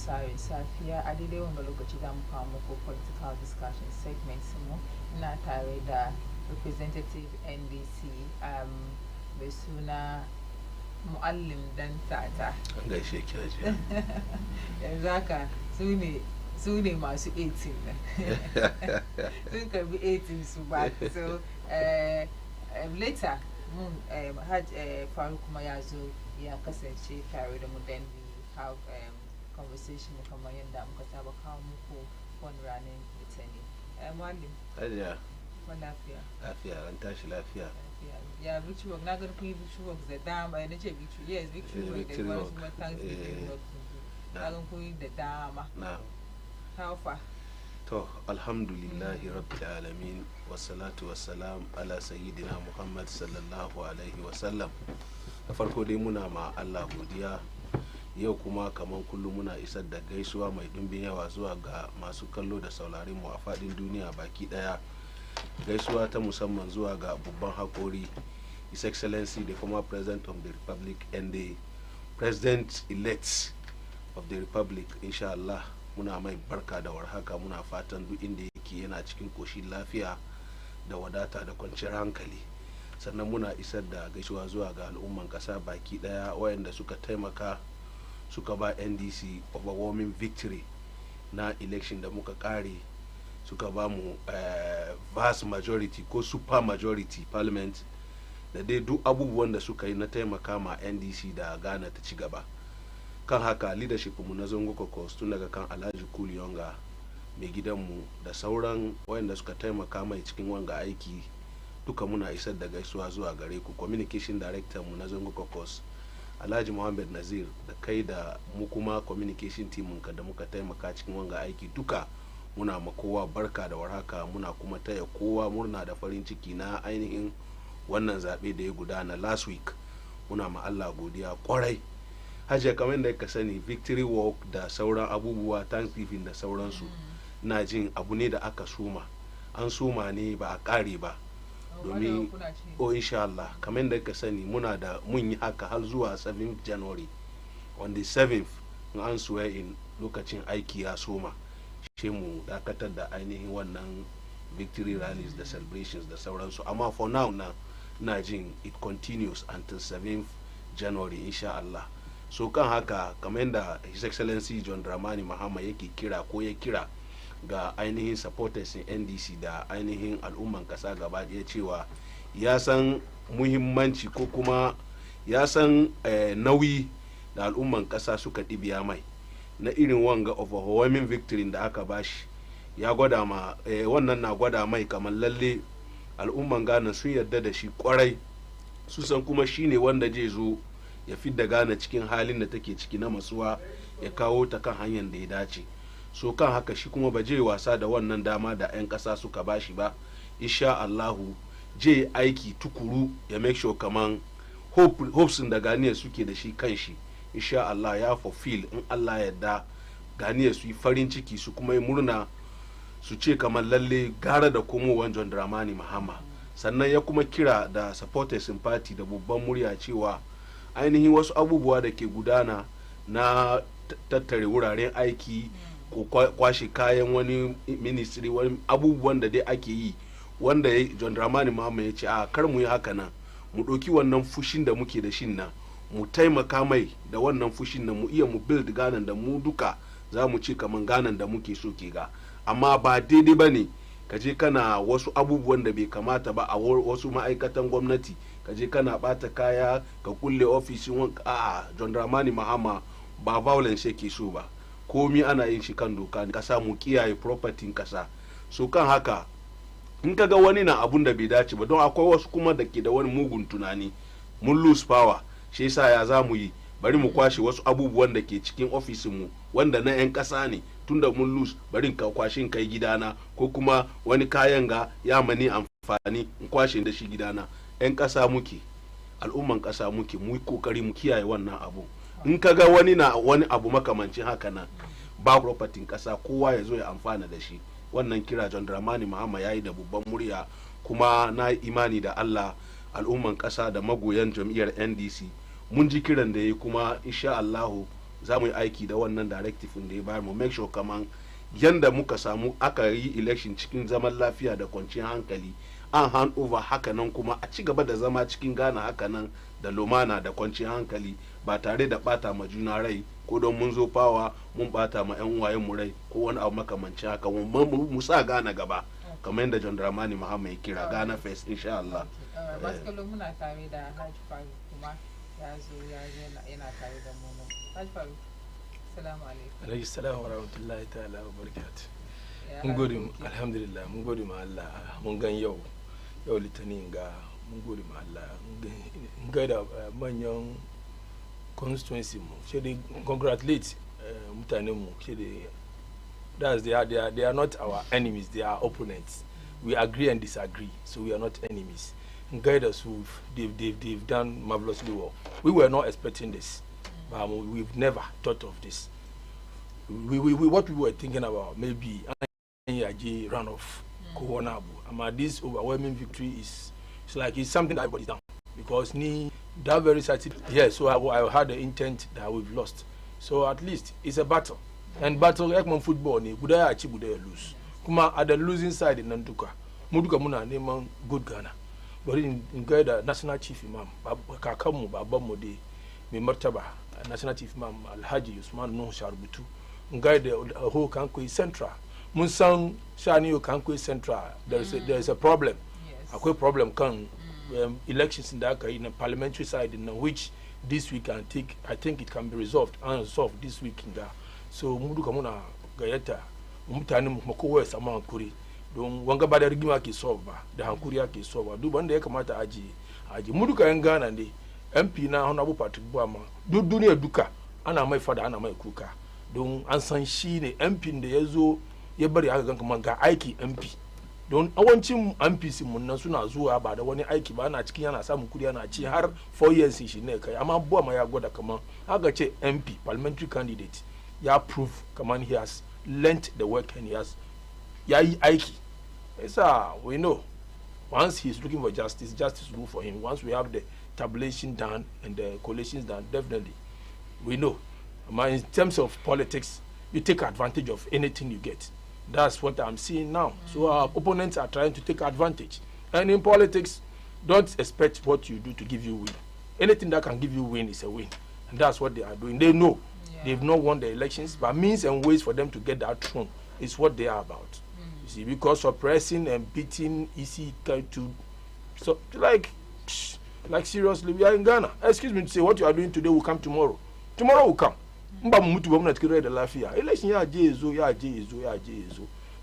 Tsarin Safiya a daidai wanga lokaci za mu kawo muku political discussion segments mu ina tare da representative NDC mai suna Muallim dan tata. An gaishe ki Hajiya. Yanzu haka su ne masu 18 nan. Sun karbi 18 su ba. So later Faruk kuma ya zo ya kasance tare da mu, then we have conversation kamar yadda muka saba kawo muku wani ranar litani. Muallim. Hajiya. Kuma lafiya. Lafiya, an tashi lafiya. Yeah, victory work. Not gonna put victory work the dam. I didn't victory. Yes, victory work. The ones who Thanksgiving work. Not gonna put the dam. Now. How far? To, alhamdulillahi rabbil alamin wassalatu wassalam ala sayyidina Muhammad sallallahu alaihi wasallam. Da farko dai muna ma Allah godiya. Yau kuma kaman kullum muna isar da gaisuwa mai dimbin yawa zuwa ga masu kallo da sauraron mu a fadin duniya baki daya. Gaisuwa ta musamman zuwa ga babban hakori His Excellency the former President of the Republic and the President-elect of the Republic, inshallah. Muna mai barka da warhaka, muna fatan duk inda yake yana cikin koshin lafiya da wadata da kwanciyar hankali. Sannan muna isar da gaisuwa zuwa ga al'umman kasa baki daya wayanda suka taimaka suka ba NDC overwhelming victory na election da muka kare, suka ba mu vast majority ko super majority parliament da dai duk abubuwan da suka yi na taimaka ma NDC da Ghana ta ci gaba. Kan haka leadership mu na Zongo Kokos tun daga kan Alhaji Kuliyonga mai gidanmu da sauran wayanda suka taimaka mai cikin wanga aiki duka muna isar da gaisuwa zuwa gare ku. Communication director mu na Zongo Kokos Alhaji Muhammad Nazir da kai da mu kuma communication team ka da muka taimaka cikin wanga aiki duka muna ma kowa barka da warhaka, muna kuma taya kowa murna da farin ciki na ainihin wannan zabe da ya gudana last week. Muna ma Allah godiya kwarai. Hajiya, kamar da ka sani victory walk da sauran abubuwa Thanksgiving da sauransu na jin abu ne da aka suma, an suma ne ba a kare ba domin insha Allah kamar da ka sani mun yi haka har zuwa 7th January. On the 7th an swear in lokacin aiki ya soma she mu dakatar da ainihin wannan victory rallies da celebrations da sauransu, amma for now na jin it continues until 7th January insha Allah. So kan haka kamar yadda His Excellency John Dramani Mahama yake kira ko ya kira ga ainihin supporters in NDC da ainihin al'umman kasa gaba ɗaya cewa ya san muhimmanci ko kuma ya san nauyi da al'umman kasa suka ɗibiya mai na irin wanga overwhelming victory da aka bashi. Ya gwada ma wannan na gwada mai kamar lalle al'umman Ghana sun yarda da shi kwarai, su san kuma shine wanda zai zo ya fidda Ghana cikin halin da take ciki na matsuwa ya kawo ta kan hanyar da ya dace. So kan haka shi kuma ba je wasa da wannan dama da 'yan kasa suka bashi ba. Insha Allahu je aiki tukuru ya make sure kaman hopes da Ghanaians suke da shi kan shi insha Allah ya fulfill in Allah yarda. Ghanaians su yi farin ciki su kuma yi murna su ce kamar lalle gara da komowar John Dramani Mahama. Sannan ya kuma kira da supporters in party da babban murya cewa ainihin wasu abubuwa da ke gudana na tattare wuraren aiki ko kwashe kayan wani ministry, wani abubuwan da dai ake yi wanda John Dramani Mahama ya ce a kar mu yi haka nan, mu ɗauki wannan fushin da muke da shin nan mu taimaka mai da wannan fushin nan mu iya mu build Ghana da mu duka za mu ci kaman Ghana da muke so ke ga. Amma ba daidai ba ne ka je kana wasu abubuwan da bai kamata ba a wasu ma'aikatan gwamnati, ka je kana bata kaya ka kulle ofishin John Dramani Mahama ba violence yake so ba, komi ana yin shi kan doka kasa, mu kiyaye property kasa. So kan haka in ka ga wani na abun da bai dace ba, don akwai wasu kuma da ke da wani mugun tunani mun lose power shi yasa ya za mu yi bari mu kwashe wasu abubuwan da ke cikin ofisin mu wanda na 'yan kasa ne, tunda mun lose bari ka kwashe kai gidana, ko kuma wani kayan ga ya mani amfani in kwashe da shi gidana. 'Yan kasa muke, al'umman kasa muke, mu yi kokari mu kiyaye wannan abu. In ka ga wani na wani abu makamancin haka nan ba property kasa, kowa ya zo ya amfana da shi. Wannan kira John Dramani Mahama yayi da babban murya, kuma na imani da Allah al'umman kasa da magoyan jam'iyyar NDC mun ji kiran da yayi, kuma insha Allahu za mu yi aiki da wannan directive da ya bayar mu make sure kaman yanda muka samu aka yi election cikin zaman lafiya da kwanciyar hankali an hand over hakanan kuma a ci gaba da zama cikin Ghana hakanan da lumana da kwanciyar hankali ba tare da bata ma juna rai ko don mun zo fawa mun bata ma yan uwayen mu rai ko wani abu makamancin haka mu sa Ghana gaba kamar yadda John Dramani Mahama ya kira Ghana first insha Allah. Masu kallo muna tare da Hajji Faru kuma ya zo yana tare da mu. Hajji Faru, assalamu alaikum. Alaikum salam wa rahmatullahi ta'ala wa barakatuh. Mun gode alhamdulillah mun gode ma Allah mun gan yau litinin ga mun gode ma Allah mun ga da manyan constituency mu she dey congratulate mutanen mu she dey that's they are not our enemies, they are opponents. We agree and disagree, so we are not enemies. Guide us, they've done marvelously well. We were not expecting this. We've never thought of this. What we were thinking about, maybe runoff, this overwhelming victory is it's something that everybody's down. Because that very certain, so I had the intent that we've lost. So at least it's a battle. And battle like football ni budaya achi budaya lose. Kuma at the losing side in Nanduka. Muduka muna neman good Ghana. But in the national chief imam kakamu babanmu de mai martaba national chief imam Alhaji Usman Nuhu Sharubutu ngai da whole Kankwe Central. Mun san shani yo Kankwe Central there is a problem. Akwai problem kan elections in that in the parliamentary side in which this week I think it can be resolved this week in there. So muduka muna gayyata mutane mu kowa ya samu hankuri don wanga ba da rigima ke solve ba da hankuri yake solve ba duk wanda ya kamata aji muduka yan Ghana ne MP na Honorable Patrick Buama duk duniya duka ana mai fada ana mai kuka don an san shi ne MP da yazo ya bari aka ganka man ga aiki MP don awancin MPs mun nan suna zuwa ba da wani aiki ba ana cikin yana samun kudi ana ci har 4 years shi ne kai amma Buama ya gwada kaman aka ce MP parliamentary candidate ya prove kaman he has learnt the work and he has aiki. We know once he's looking for justice will move for him. Once we have the tabulation done and the collations done, definitely we know. In terms of politics, you take advantage of anything you get. That's what I'm seeing now. So our opponents are trying to take advantage. And in politics, don't expect what you do to give you win. Anything that can give you win is a win. And that's what they are doing. They know. They've not won the elections, but means and ways for them to get that throne is what they are about. You see, because suppressing and beating easy to like seriously, we are in Ghana. Excuse me to say what you are doing today will come tomorrow. Tomorrow will come. Election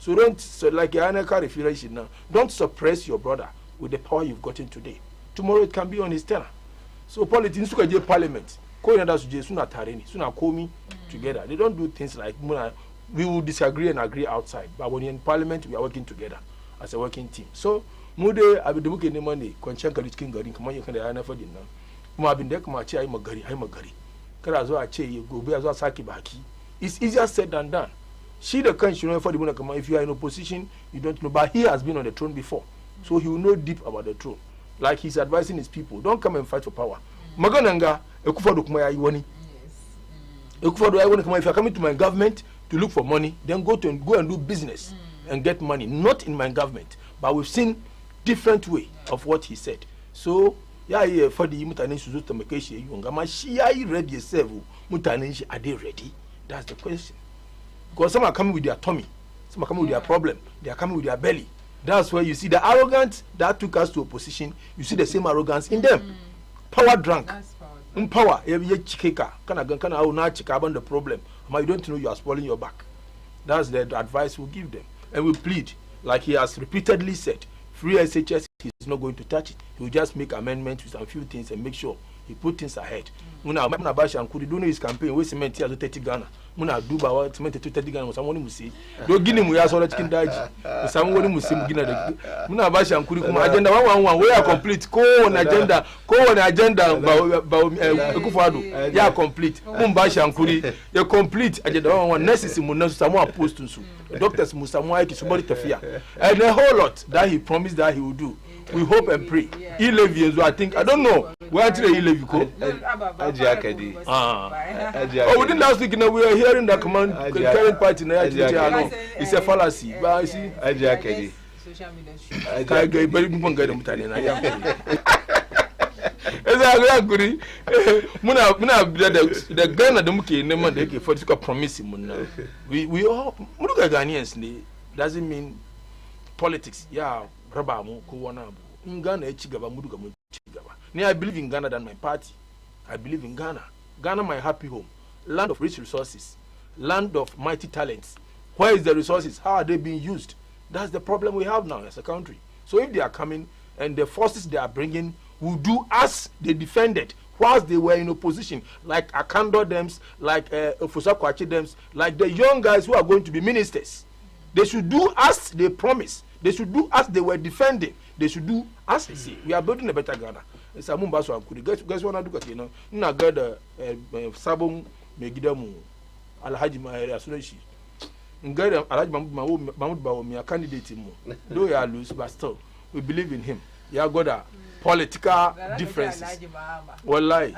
so don't like now. Don't suppress your brother with the power you've gotten today. Tomorrow it can be on his turn. So politics parliament. Together. They don't do things like we will disagree and agree outside, but when you're in parliament, we are working together as a working team. So, Mude, I be the book in the money, Conchanka King Garin, come on, you can never did now. I've been there, Machi, I'm a Gari. Karazo Ache, you go be as well Saki Baki. It's easier said than done. She the kind, you know, for the Munakama, if you are in opposition, you don't know, but he has been on the throne before, so he will know deep about the throne. Like he's advising his people, don't come and fight for power. Magananga, Ekufa Dukumaya Iwani. If you're coming to my government to look for money, then go and do business and get money. Not in my government, but we've seen different way of what he said. So for the mutane to make you ready yourself. Mutane are they ready? That's the question. Because some are coming with their tummy, some are coming with their problem, they are coming with their belly. That's where you see the arrogance that took us to opposition. You see the same arrogance in them. Power drunk. In power, the problem. You don't know you are spoiling your back. That's the advice we give them. And we plead, like he has repeatedly said, free SHS, he's not going to touch it. He will just make amendments with a few things and make sure he put things ahead. Muna Bashi and Kudi do his campaign, we cement here to 30 Ghana. Muna Duba, what cement to 30 Ghana, someone will see. Don't give him, we are so that Kindaji. Someone will see Muna Bashi and Kudi, agenda 111, we are complete. Go on agenda, Kufadu. Yeah, complete. Mumbashi and Kudi, you're complete. Agenda 111, necessary, Munas, someone post to Doctors Musamwa, somebody to fear. And a whole lot that he promised that he would do. we hope and pray. E-levy as well, I think. I don't know. Where did the e-levy go? Oh, within last week, we were hearing that command current party now. It's a fallacy. But I see. Social media. I get very good guy. Exactly. Muna the Ghana the muke name and the for promise muna. We all look at Ghanaians. Doesn't mean politics. Yeah, raba mu ko wana bu. In Ghana echigaba muduga mu chigaba. I believe in Ghana than my party. I believe in Ghana. Ghana my happy home, land of rich resources, land of mighty talents. Where is the resources? How are they being used? That's the problem we have now as a country. So if they are coming and the forces they are bringing will do as they defended whilst they were in opposition, like Akando Dems, like Ofusakwachi Dems, like the young guys who are going to be ministers. They should do as they promised. They should do as they were defending. They should do as they say. We are building a better Ghana. It's a mumbaso akuri. Guys wanna do you know? Na gada sabong megidamu Alhaji Maheri Asuneshi. Ngada Alhaji Mahmud Bawo me a candidate mo. Though you are loose, but still we believe in him. You got a political differences. Wallahi.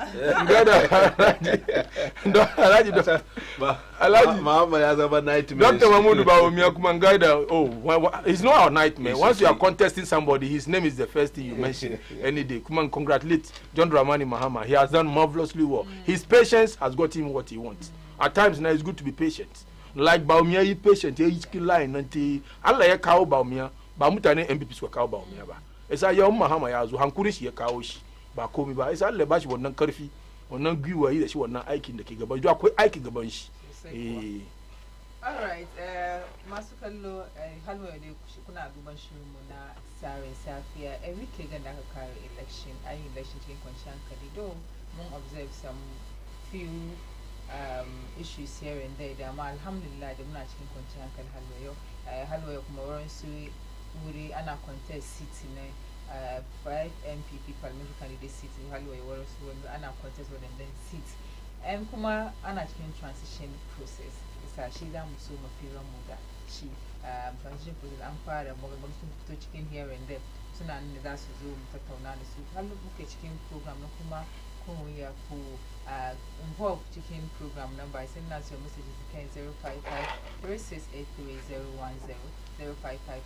Alhaji Mama has a nightmare. Dr. Mahmoud Bawumia Kumangada. Oh, it's not our nightmare. Once you are contesting somebody, his name is the first thing you mention any day. Kuman, congratulate John Dramani Mahama. He has done marvelously well. His patience has got him what he wants. At times now it's good to be patient. Like Bawumia, he patient. He line until Allah ya kawo Bawumia. Bamutane MPs wa kawo Bawumia ba. Esa ya Mahama ya zo hankuri shi ya kawo shi ba komai ba. Esa Allah ba shi wannan karfi. Wannan gwiwa yi da shi wannan aikin da ke gaban shi. Akwai aiki gaban shi. All right, masu kallo halwa da kuna duban shirin mu na Tsarin Safiya. Every ke ga da aka kare election, ayi election cikin kwanciyar hankali. Though mun observe some few issues here and there, da ma alhamdulillah da muna cikin kwanciyar hankali halwa yau. Halwa yau kuma wurin su wuri ana contest seat ne 5 MPP parliamentary candidate seat halwa yau wurin su ana contest wadannan seat. Kuma ana cikin transition process. Isa shi za mu so mu fira mu da shi transition process an fara magana sun fito cikin here and there suna nan da za su zo mu tattauna da su har muke cikin program na kuma kun ya ku involve cikin program nan ba sai na so message kan 055 3683010 055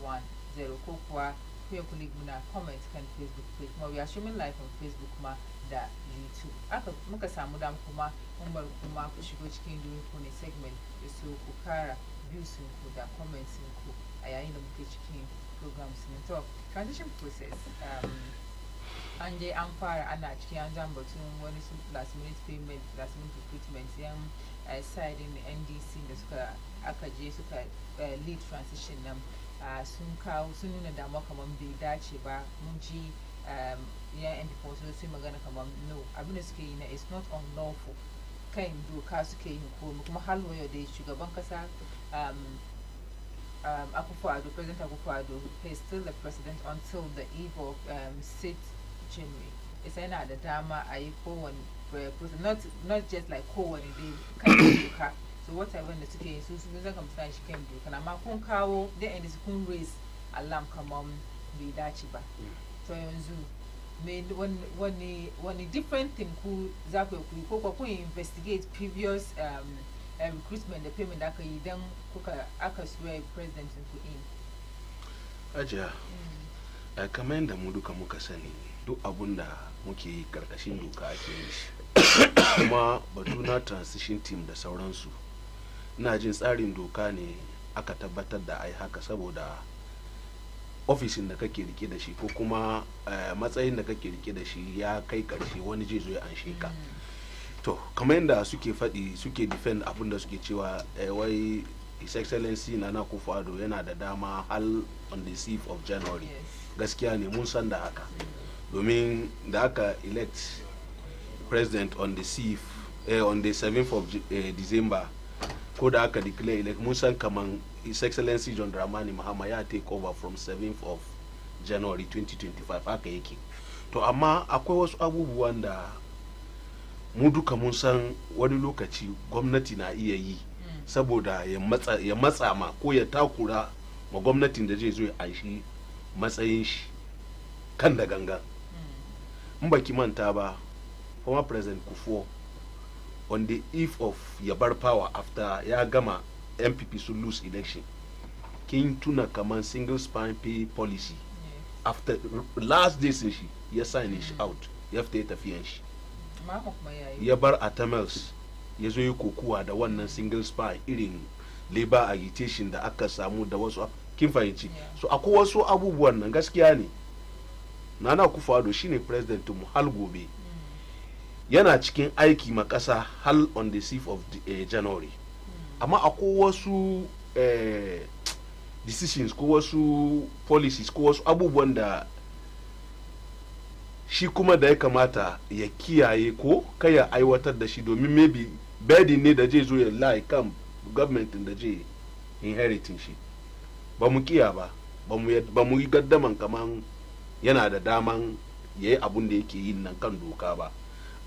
3683010 ko kuwa ku kulig muna comment kan Facebook page kuma we are streaming live on Facebook kuma da YouTube. Aka muka samu dam kuma umar kuma ku shigo cikin during phone segment da so ku kara views ku da comments ku a yayin da muke cikin programs ne. To transition process an je an fara ana cikin an jan batun wani su last minute payment, last minute recruitment yan side in NDC da suka aka je suka lead transition nan sun kawo sun nuna damuwa kamar bai dace ba mun ji and also sai magana kamar no abin da suke yi na is not unlawful kan doka suke yin komai kuma halwaya da shugaban kasa Akufo-Addo, President Akufo-Addo is still the president until the eve of 6th January. It's yana da dama a yi kowane process, not just like kowane dai kan doka. So whatever da suke yi su zan kamsa shi kan doka amma kun kawo da inda su kun raise alarm kamar bai dace ba. So yanzu wani different thing ku za ku yi ko ku investigate previous recruitment da payment da aka yi don aka swear president ku in ajiya kamar yadda mu duka muka sani duk abun da muke yi karkashin doka ake yi shi kuma batu na transition team da sauransu ina jin tsarin doka ne aka tabbatar da ai haka saboda ofishin da kake rike da shi ko kuma matsayin da kake rike da shi ya kai karshe wani zai zo ya anshe ka to kamar yadda suke faɗi suke defend abin da suke cewa wai his excellency Nana Akufo-Addo yana da dama hal on the 6th of January gaskiya ne mun san da haka domin da aka elect president on the 7th of December ko da aka declare elect mun san kaman his excellency John Dramani Mahama ya take over from 7th of January 2025 haka yake to amma akwai wasu abubuwan da mu duka mun san wani lokaci gwamnati na iya yi saboda ya matsa ma ko ya takura ma gwamnatin da zai zo ya aishi matsayin shi kan da gangan. In baki manta ba, former president Kufuor on the eve of ya bar power after ya gama MPP su lose election, kin tuna kaman single spine pay policy after last day sin shi ya sign shi out, ya fita tafiyan shi, ya bar Atamels ya zo yi kokuwa da wannan single spine irin labor agitation da aka samu da wasu, kin fahimci. So akwai wasu abubuwan nan gaskiya ne. Nana Akufo-Addo shine president mu hal gobe, yana cikin aiki ma kasa hal on the 6th of January, amma akwai wasu decisions ko wasu policies ko wasu abubuwan da shi kuma da ya kamata ya kiyaye ko kaya aiwatar da shi, domin maybe burden ne da zai zo ya lie kan government da zai inheriting shi. Ba mu kiya ba mu yi gaddaman kaman yana da daman ya yi abun da yake yin nan kan doka ba,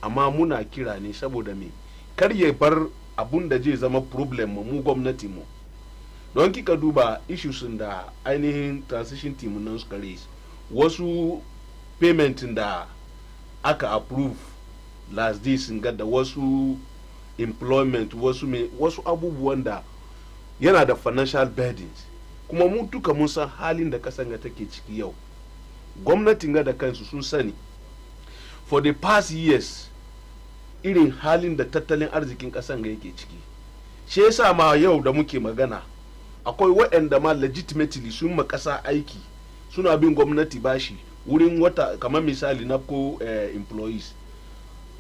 amma muna kira ne saboda me kar ya bar abun da zai zama problem mu gwamnati mu. Don kika duba issues da ainihin transition team nan suka raise, wasu payment da aka approve last day sun ga da wasu employment, wasu abubuwan da yana da financial burdens, kuma mu duka mun san halin da kasan ga take ciki yau. Gwamnatin ga da kansu sun sani for the past years irin halin da tattalin arzikin kasan ga yake ciki. Shi yasa ma yau da muke magana akwai waɗanda ma legitimately sun ma kasa aiki, suna bin gwamnati bashi wurin wata, kamar misali na ko employees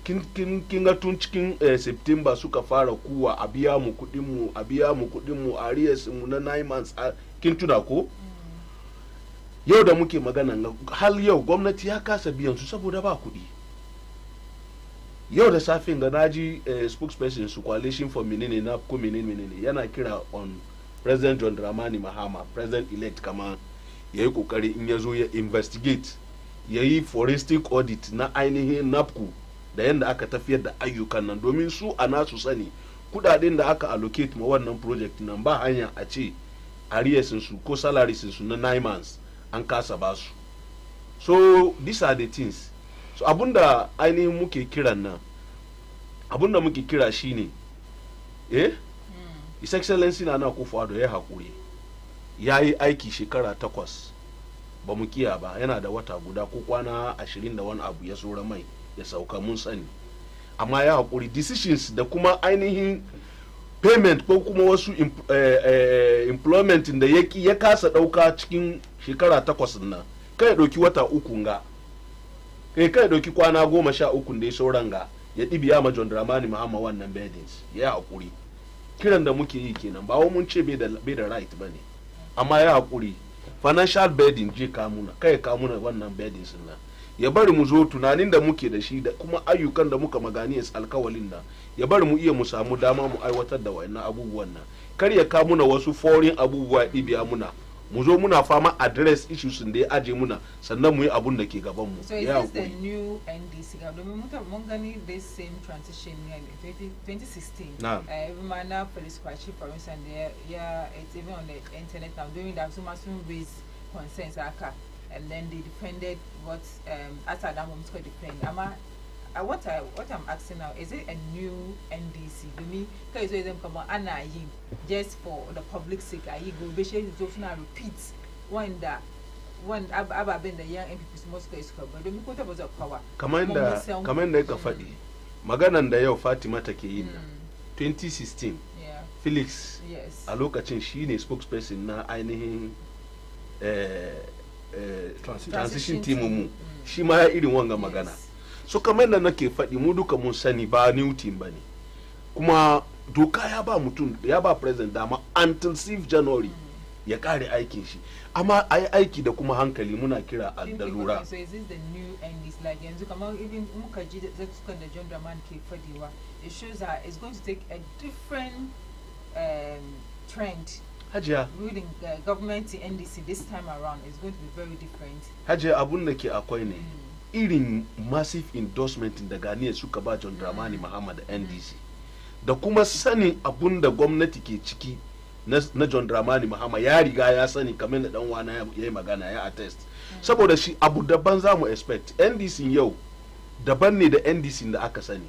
kin ga tun cikin September suka fara kuwa a biya mu kudin mu arrears mu na 9 months, kin tuna ko? Yau da muke magana hal yau gwamnati ya kasa biyan su saboda ba kudi. Yau da safin ga naji spokesperson su coalition for menene na ko menene yana kira on President John Dramani Mahama, president elect, kama yayi kokari in yazo ya investigate, yayi forensic audit na ainihin NAPCO da yanda aka tafiyar da ayyukan nan, domin su a nasu sani kudaden da aka allocate ma wannan project nan ba hanya a ce arrears su ko salaries su na 9 months an kasa ba su. So these are the things. So abunda ainihin muke kiran nan, abunda muke kira shine His Excellency Nana Akufo-Addo ya hakuri, ya yi aiki shekara 8 ba mu kiya ba, yana da wata guda ko kwana 20 da wani abu ya tsora mai ya sauka, mun sani, amma ya hakuri decisions da kuma ainihin payment ko kuma wasu employment da ya kasa dauka cikin shekara 8 nan, kai dauki wata 3 ga, kai dauki kwana 13 da ya sauran ga ya dibiya ma John Dramani Mahama wannan burdens. Ya hakuri, kiran da muke yi kenan, ba mun ce bai da right bane, amma ya hakuri financial burden je kamuna, kai kamuna wannan burdens nan, ya bari mu zo tunanin da muke da shi da kuma ayyukan da muka magani alkawalin nan, ya bari mu iya mu samu dama mu aiwatar da wayannan abubuwan nan, kar ya ka muna wasu foreign abubuwa ibiya muna, mu zo muna fama address issues da ya aje muna, sannan mu yi abun da ke gaban mu. So is this the new NDC government? Mun gani this same transition in 2016. Even now police chief, for instance, it's even on the internet now, doing that so much raise concerns, and then they defended what after that moment could defend. What I'm asking now, is it a new NDC? To me, because them come on, just for the public sake, I go basically to now repeat when I've been the young MPs most cases, but the Mikota was a power. Commander Kafadi, Maganan da yau Fatima take yin 2016. Felix, a lokacin shi ne spokesperson na ainihin transition team mu, shi ma ya irin wanga magana. So kamar da nake faɗi, mu duka mun sani ba new team bane, kuma doka ya ba mutum, ya ba president dama until 6 January ya kare aikin shi, amma ai aiki da kuma hankali, muna kira da lura. So is this the new NDC? Like yanzu kamar even muka ji da sukan da John Dramani ke fadiwa, it shows that it's going to take a different trend. Hajiya, ruling government in NDC this time around is going to be very different. Hajiya, abun da ke akwai ne irin massive endorsement da Ghanaians suka ba John Dramani Mahama da NDC, da kuma sanin abun da gwamnati ke ciki na John Dramani Mahama ya riga ya sani kamar da dan wana ya yi magana ya attest saboda shi abu daban za mu expect. NDC yau daban ne da NDC da aka sani.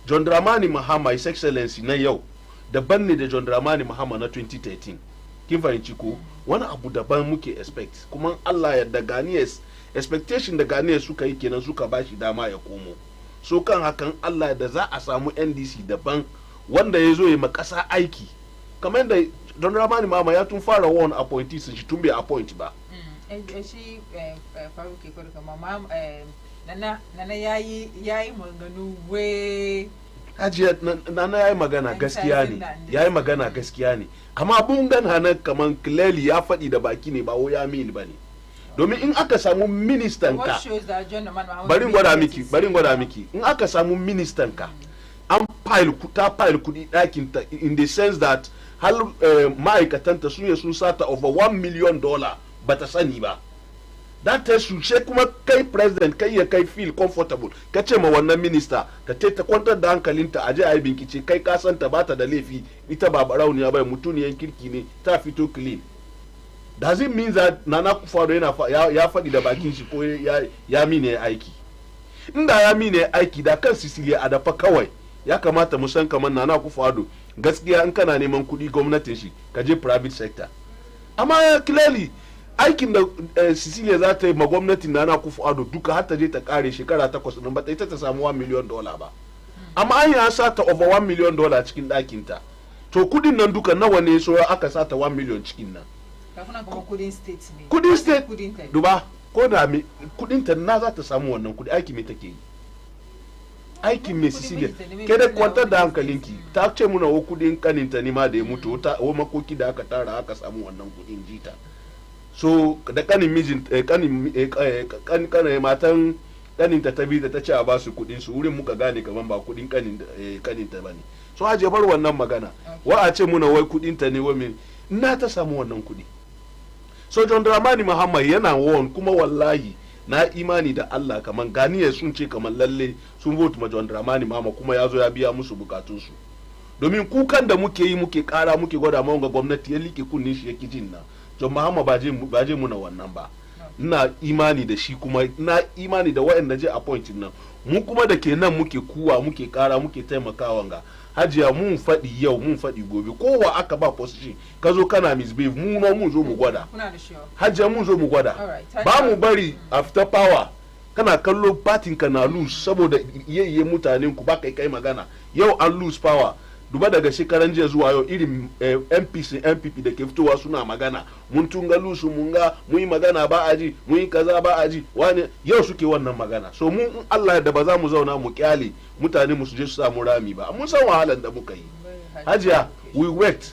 John Dramani Mahama His Excellency na yau daban ne da John Dramani Mahama na 2013. Kin fahimci ko wani abu daban muke expect kuma Allah ya da Ghanaians expectation da Ghanaians suka yi kenan suka bashi dama ya komo. So kan hakan Allah da za a samu NDC daban wanda ya zo ya makasa aiki kamar da John Dramani Mahama ya tun fara one appointees shi tun bai appoint ba. Shi faru ke kwada kama nana yayi maganu we Hajiya nana yayi magana gaskiya ne yayi magana gaskiya ne amma abun gana na kaman clearly ya faɗi da baki ne ba wo ya mini bane domin in aka samu ministan ka barin gwada miki in aka samu ministan ka an file kudi ɗakin ta in the sense that har ma'aikatanta sun sata over $1 million bata sani ba. That tells you she kuma kai president kai ya kai feel comfortable ka ce ma wannan minister ta kwantar da hankalinta aje a yi binkice kai ka santa bata da laifi ita ba barauniya bai mutuniyan kirki ne ta fito clean. Does it mean that Nana Akufo-Addo ya faɗi da bakin shi ko ya mine aiki? Inda ya mine aiki da kan Sicilia a dafa kawai ya kamata mu san kamar Nana Akufo-Addo gaskiya in kana neman kuɗi gwamnatin shi ka je private sector. Amma clearly aikin da Sicilia za ta yi ma gwamnatin Nana Akufo-Addo duka har ta je ta kare shekara 8 din ba ta ita ta samu $1 million ba. Amma an ya sata over $1 million cikin ɗakinta. To kudin nan duka nawa ne so aka sata 1 million cikin nan? Kudin state ne. Kudin state duba ko da me kudin ta na za ta samu wannan kudi aiki me take yi? Aikin me Sicilia ke da kwantar da hankalinki ta ce muna wo kudin kaninta ne ma da ya mutu wo makoki da aka tara aka samu wannan kudin jita. So da kanin mijin kanin matan kaninta ta bi da ta ce a ba su kudin su wurin muka gane kaman ba kudin kaninta bane. So aje bar wannan magana wa a ce muna wai kudin ta ne wa me na ta samu wannan kudi. So John Dramani Mahama yana won kuma wallahi na imani da Allah kaman Ghanaians sun ce kaman lalle sun vote ma John Dramani Mahama kuma ya zo ya biya musu bukatunsu. Domin kukan da muke yi muke kara muke gwada ma gwamnati ya like kunnin shi yake jin na John Mahama ba je muna wannan ba. Ina imani da shi kuma ina imani da waɗanda je appointing nan mu kuma da ke nan muke kuwa muke kara muke taimakawa ga Hajiya mun faɗi yau mun faɗi gobe kowa aka ba position ka zo kana misbehave mun zo mu gwada. Hajiya mun zo mu gwada ba mu bari after power kana kallo party ka na lose saboda iye mutanen ku ba kai magana yau an lose power duba daga shekaran jiya zuwa yau irin MPP da ke fitowa suna magana mun tunga lusu mun ga mun yi magana ba aji mun yi kaza ba aji wani yau suke wannan magana so mun in Allah da ba za mu zauna mu kyale mutane mu su je su samu rami ba mun san wahalan da muka yi. Hajiya we wait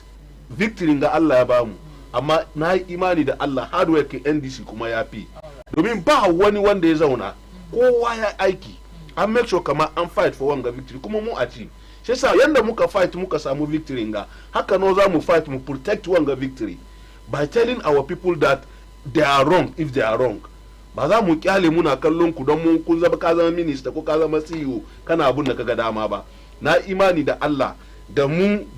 victory ga Allah ya bamu amma na yi imani da Allah hard work NDC kuma ya fi domin ba wani wanda ya zauna kowa ya aiki an make sure kamar an fight for wanga victory kuma mu a ci shi yasa yanda muka fight muka samu victory nga haka no za mu fight mu protect wanga victory by telling our people that they are wrong if they are wrong. Ba za mu kyale muna kallon ku don mun kun zama ka zama minister ko ka zama CEO kana abun da kaga dama ba. Na imani da Allah da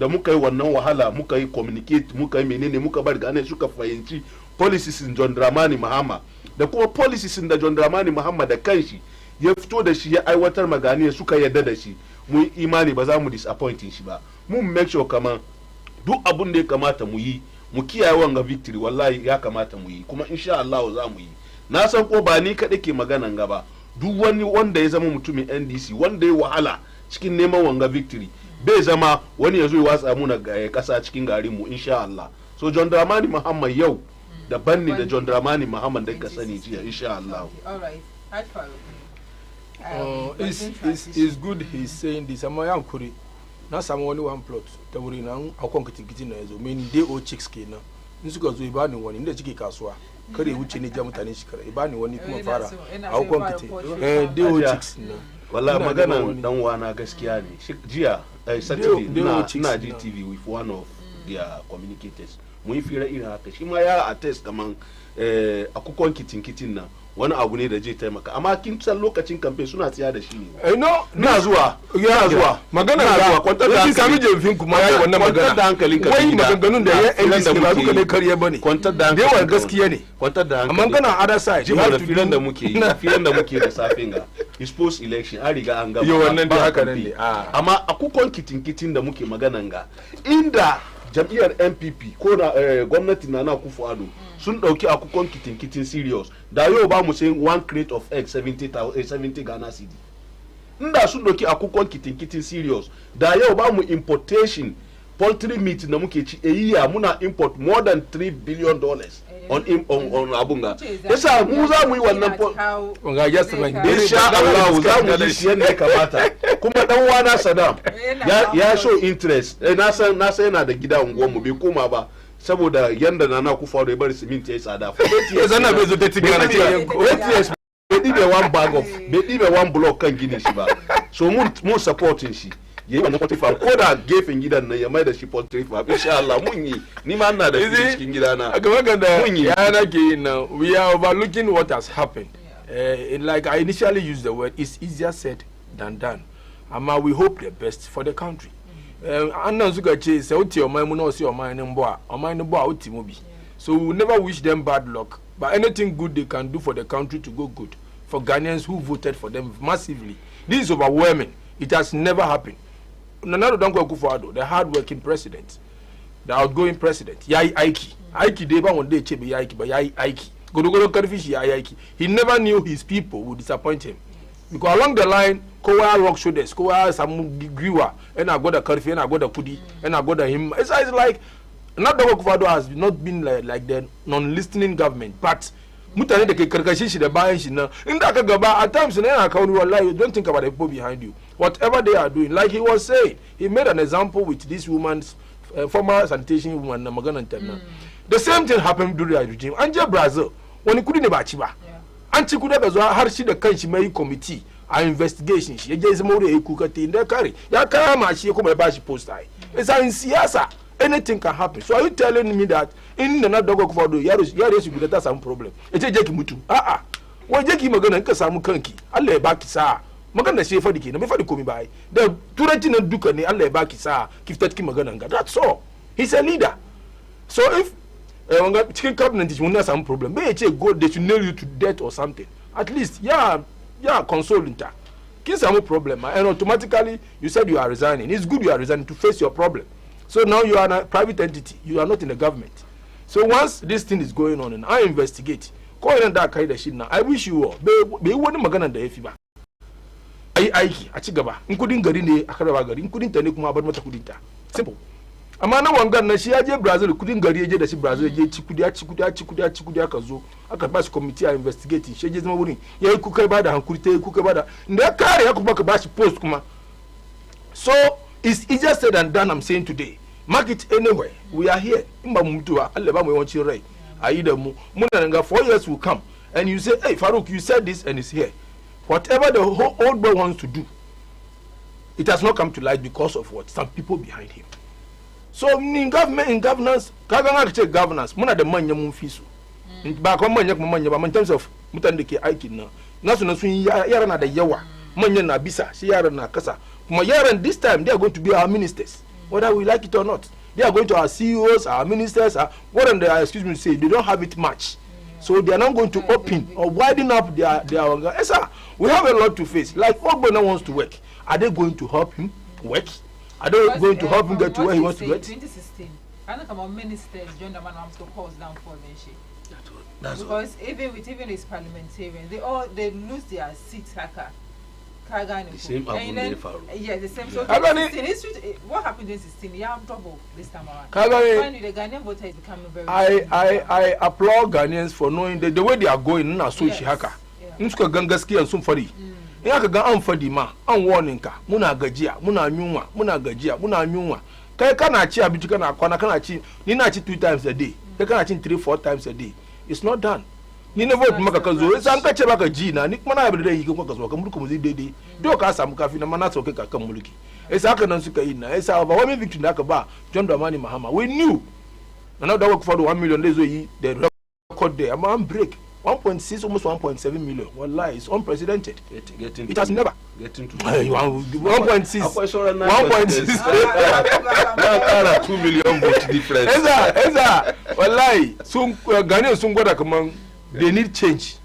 muka yi wannan wahala muka yi communicate muka yi menene muka bar gane suka fahimci policies in John Dramani Mahama da kuma policies da John Dramani Mahama da kanshi ya fito da shi ya aiwatar magani suka yadda da shi mun imani ba za mu disappointing shi ba mun make sure kaman duk abun da ya kamata mu yi mu kiyaye wanga victory wallahi ya kamata mu yi kuma insha Allah za mu yi. Na san ko ba ni kaɗai ke maganan gaba duk wani wanda ya zama mutumin NDC wanda ya wahala cikin neman wanga victory bai zama wani ya zo ya watsa muna kasa cikin garin mu insha Allah. So John Dramani Mahama yau daban ne da John Dramani Mahama da ka sani jiya insha Allah. It's good he's saying this. Amma yan kuri na samu wani one plot ta wuri na akwai kitin na yazo men day o chicks kenan in suka zo ibani wani inda cike kasuwa kare wuce ne ja mutane shi kare ibani wani kuma fara akwai kitin day o chicks na wallahi magana dan wana gaskiya ne jiya Saturday na GTV with one of their communicators mun yi fira irin haka shi ma ya attest kaman akwai kitin na wani abu ne da zai taimaka amma kin san lokacin campaign suna tsiya da shi ne no na zuwa magana da kwantar da hankali sami jefin kuma yayi wannan magana kwantar da hankalin ka wai maganganun da ya NDC ba duka ne kariya bane kwantar da hankalin yawa gaskiya ne kwantar da hankali amma kana other side jima da filan da muke da safin ga is post election an riga an gaba yo wannan dai haka nan ne amma a kukon kitin da muke maganan ga inda jam'iyyar NPP ko na gwamnati na Akufo-Addo sun dauki akukon kitin serious da yau ba mu sayin 1 crate of egg 70 Ghana cedi inda sun dauki akukon kitin serious da yau ba mu importation poultry meat na muke ci muna import more than $3 billion on abunga yasa mu za mu yi wannan insha Allah za mu yi shi yadda kamata kuma dan wana Saddam ya show interest na san yana da gida unguwar mu bai koma ba saboda yanda na Akufo-Addo ya bari siminti ya tsada zana bai zo da tigana ce bai dibe one block kan gini shi ba so mun supporting shi yayi wannan poultry farm ko da gefen gidan nan ya mai da shi poultry farm insha Allah mun yi ni ma ina da cikin gidana a gaba da yana ke yin nan we are overlooking what has happened like I initially used the word it's easier said than done we hope the best for the country annan suka ce sai uti omai mu no si omai ne mbo a uti mu bi so we never wish them bad luck but anything good they can do for the country to go good for Ghanaians who voted for them massively. This is overwhelming. It has never happened. Nana Akufo-Addo, the hard-working president, the outgoing president, Yai Aiki dey ba one day chebe Yai Aiki. Godogoro Karfish Yai Aiki. He never knew his people would disappoint him. Because along the line, Kowa rock shoulders, Kowa Samu Griwa, and I got a Karfi, and I got a Kudi, and I got a him. It's like Nana Akufo-Addo has not been like the non-listening government, but mutane da ke karkashin shi da bayan shi na inda aka gaba at times na yana kawo wallahi you don't think about the people behind you whatever they are doing like he was saying he made an example with this woman's former sanitation woman na maganan tanna the same thing happened during the regime an je Brazil wani kudi ne ba ci ba an ci kudi da zuwa har shi da kanshi mai committee a investigation shi yaje zama wuri yayi kuka te inda kare ya kama shi kuma ya bashi post ai it's in siyasa anything can happen. So are you telling me that in the not dog of Akufo-Addo, yare should be that some problem? It's a jeki mutu. Why jeki magana nka samu kanki? Allah ya baki saa. Magana shi fa dike na me fa diko mi bai. The turanci na duka ne Allah ya baki saa. Kiftatki magana nga. That's all. He's a leader. So if chicken cabinet is not some problem, may go they should nail you to death or something. At least consoling ta. Kin samu problem and automatically you said you are resigning. It's good you are resigning to face your problem. So now you are a private entity. You are not in the government. So once this thing is going on and I investigate, go in that kind of shit now. I wish you all. Be one magana da yafi ba. Ai aiki a ci gaba. In kudin gari ne a karaba gari. In kudin ta ne kuma bar mata kudin ta. Simple. Amma na wangan na shi ya je Brazil kudin gari ya je da shi Brazil je ci kudi aka zo aka ba shi committee a investigating shi je zama wurin yayi kuka ba da hankuri ta kuka ba da inda kare ya kuma ka ba shi post kuma. So it's easier said than done, I'm saying today. Mark it anyway. We are here. Imba mumtua, alle ba mo want you right. Aida mu. Muna 4 years will come. And you say, hey, Farouk, you said this and it's here. Whatever the whole old boy wants to do, it has not come to light because of what? Some people behind him. So in governance, kaganga check governance, muna de manya mumfisu. Ba kwa manya ba in terms of mutande ke aiki na. Nasu na sun yara na da yawa. Manya na bisa, si yara na kasa. This time they are going to be our ministers, whether we like it or not. They are going to our CEOs, our ministers, what they are, excuse me, say they don't have it much, so they are not going to open or widen up their. Yes, sir. We have a lot to face. Like Ogbonna wants to work, are they going to help him work? Are they going to help him get to where he wants to get? 2016, I don't come on ministers join the man who to cause down for mention. Because even his parliamentarians, they lose their seats like the same the same. So what happened in 2016? You have trouble this time around. Finally, the Ghanaian voter is becoming very. I applaud Ghanaians for knowing the way they are going. Na so haka. Nsuka gangaski and some fari. In aka ga an fadi ma an warning ka. Muna gajiya, muna nyunwa. Kai kana ci abinci kana kwana kana ci ni na ci 2 times a day. Kai kana ci 3-4 times a day. It's not done. Ni ne vote maka ka zo sai an kace baka ji na ni kuma na yabi da yi kuma ka zo ka mulku mu zai daidai do ka samu kafi na mana sauke ka kan mulki sai haka nan suka yi na sai ba wani victory da aka ba John Dramani Mahama we knew na da work for 1 million days yi the record there amma an break 1.6 almost 1.7 million. Wallahi, it's unprecedented. It has never. Getting to 1.6. 1.6. 2 million vote difference. Eza. Wallahi, soon Ghanaians soon go come on. They need change.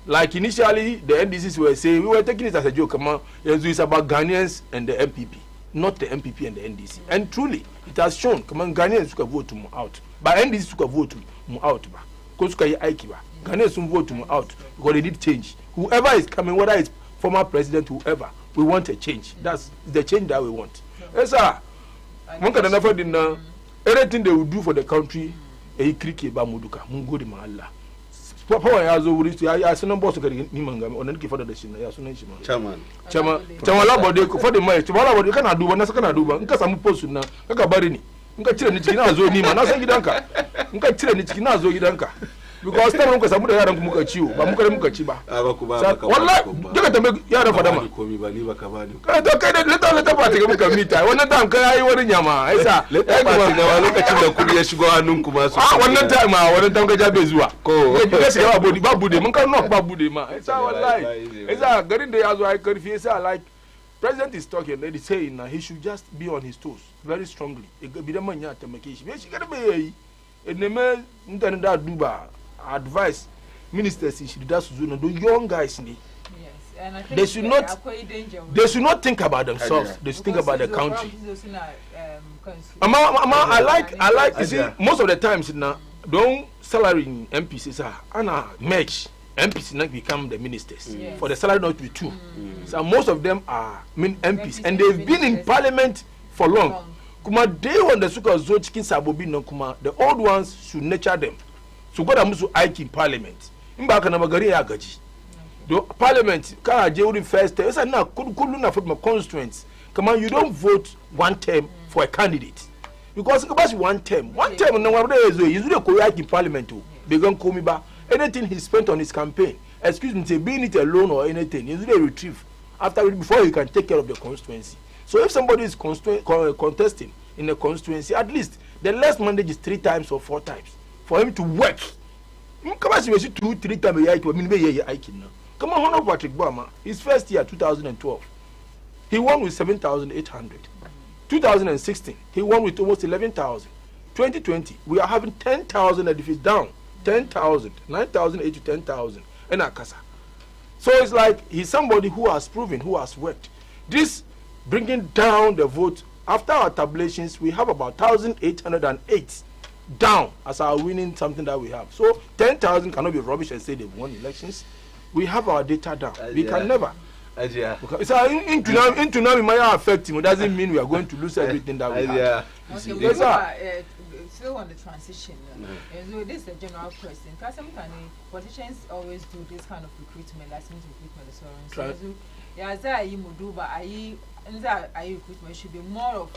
Like initially, the NDCs were saying, we were taking it as a joke. Come on, it's about Ghanaians and the MPP, not the MPP and the NDC. And truly, it has shown. Come on, Ghanaians could vote to move out, but NDCs could vote to move out. Because Ghanaians will vote to move out because they need change. Whoever is coming, whether it's former president, whoever, we want a change. That's the change that we want. Yes, sir. One can never deny anything they will do for the country. A cricket bamuduka, mungo de mahalla. Papa yazo wuri ya sunan boss ka ni manga onan ki fada da shi ya sunan shi ma chairman labode ko fada mai chairman labode kana duba na kana duba in ka samu post nan kaka bari ni in ka cire ni ciki na zo ni ma na san gidanka in ka cire ni ciki na zo gidanka because time muka samu da yaran ku muka ciwo ba muka ci ba ba ku ba wallahi daga tambaye yaran fada ma komi ba ni ba ka ba ni kai to kai da leta ba ta ga muka mita wannan time kai yayi wani nyama aisa leta ba ta ga lokacin da kudi ya shigo hannun ku ma su wannan time ga jabe zuwa ko ga shiga ba bude mun kan knock ba bude ma aisa wallahi aisa garin da ya zo ai karfi aisa like president is talking they saying he should just be on his toes very strongly bidan manya ta make shi me shi garbe yayi eneme mutane da duba advice ministers should do that to young guys ni. Yes, and I think they should not think about themselves. They should think about the country. I like you see most of the times now don't salary in MPs are merge MPs now become the ministers for the salary not to be two. So most of them are MPs and they've been in parliament for long. Kuma they want the suka zo cikin sabobi nan kuma the old ones should nurture them. So God musu aiki in parliament. In ba ka na magari ya gaji. Do parliament ka je wurin first term. Esa na kullu na for my constituents. Come on, you don't vote one term for a candidate. Because ka ba shi one term na wara ezo yizu de ko aiki in parliament o. Be gan komi ba. Anything he spent on his campaign, excuse me, say being it alone or anything, yizu de retrieve after before you can take care of the constituency. So if somebody is contesting in a constituency, at least the last mandate is 3 times or 4 times for him to work. Come on, 2-3 times. Come on, Honor Patrick Bama, his first year, 2012, he won with 7,800. 2016, he won with almost 11,000. 2020, we are having 10,000 and if it's down, 10,000, 9,008 to 10,000 in Akasa. So it's like he's somebody who has proven, who has worked. This bringing down the vote, after our tabulations, we have about 1,808 down as our winning something that we have. So 10,000 cannot be rubbish and say they've won elections. We have our data down. We can never. So into now it might affect him. It doesn't mean we are going to lose everything that we have. Okay, still on the transition. So this is a general question. Because sometimes politicians always do this kind of recruitment, last minute recruitment. So yeah, recruitment should be more of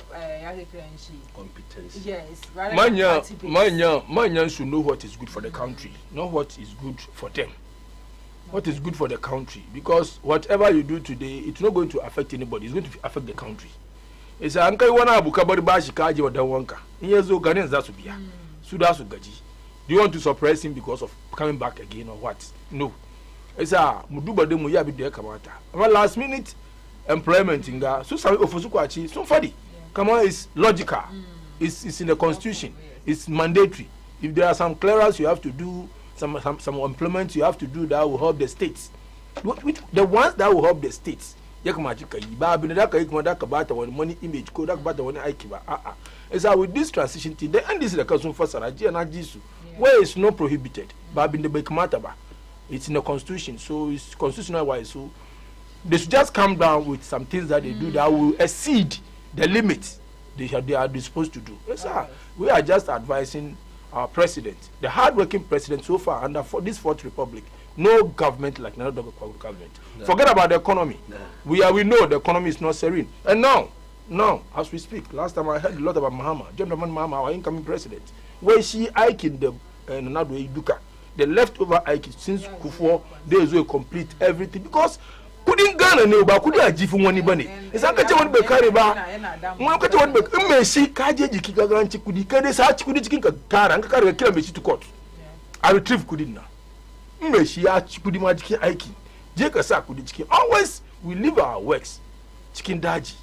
competence. Yes, Manya should know what is good for the country, not what is good for them. What is good for the country? Because whatever you do today, it's not going to affect anybody. It's going to affect the country. It's a ankai wana abukabari bashi kaji wa dawanka. Inyezo Ghanaians that be Suda gaji. Do you want to suppress him because of coming back again or what? No. It's a muduba de muya bi de kamata. But last minute employment inga so sabi ofosu kwachi so fadi. Come on, it's logical. It's in the constitution. It's mandatory. If there are some clearance you have to do, some employment you have to do that will help the states. The ones that will help the states. Money image code it's with this transition thing the end is the council for Saraji and Ajisu where it's not prohibited but in the Bekamata it's in the constitution so it's constitutional wise so they should just come down with some things that they do that will exceed the limits they are supposed to do. Yes, sir. We are just advising our president, the hard-working president so far under this Fourth Republic. No government like another government. No. Forget about the economy. No. We know the economy is not serene. And now, as we speak, last time I heard a lot about Mahama, Gentleman Mahama, our incoming president, where she hiking the Duka, the leftover hiking since Kufuor, they will complete everything because couldn't Ghana no ba could ajifu woni bane. Isa ka ce woni be kare ba. Mun ka ce woni be in me shi ka je jiki ka garanci kudi kai dai sa ci kudi cikin ka kara an ka kare kira me shi to court. I retrieve kudin na. me shi ya ci kudi ma cikin aiki je ka sa kudi cikin always we leave our works cikin daji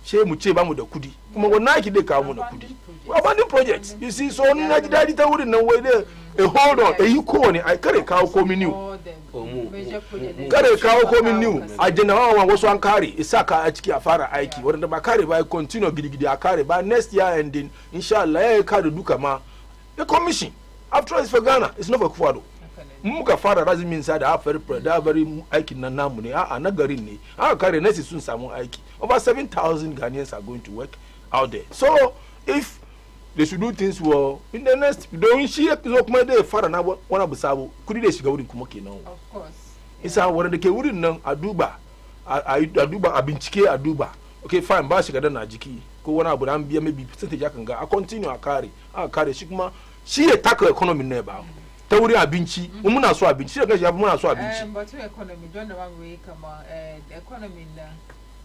she mu ce ba mu da kudi kuma wannan aiki dai kawo mu da kudi abandon projects you see so na ji daji ta wurin nan wai dai hold on yi kowane ai kare kawo komi new kare kawo komi new a janawa wasu an kare isa ka a ciki a fara aiki wanda ba kare ba continue gidigidi a kare ba next year ending insha Allah ya kare duka ma the commission after all it's for Ghana it's not for Kufuado muka fara razimin sa da bari aikin nan namu ne a na garin ne aka kare nasi sun samu aiki over 7,000 Ghanaians are going to work out there so if they should do things well in the next don shi ya zo kuma da fara na wani abu sabo kudi da shiga wurin kuma kenan of course isa wanda ke wurin nan a duba a bincike a duba okay fine ba shiga da na jiki ko wani abu da an biya maybe percentage akan ga a continue a kare shi kuma shi ya taka economy ne ba ta wurin abinci muna so abinci da kashi muna so abinci but to economy don't know one way come on the economy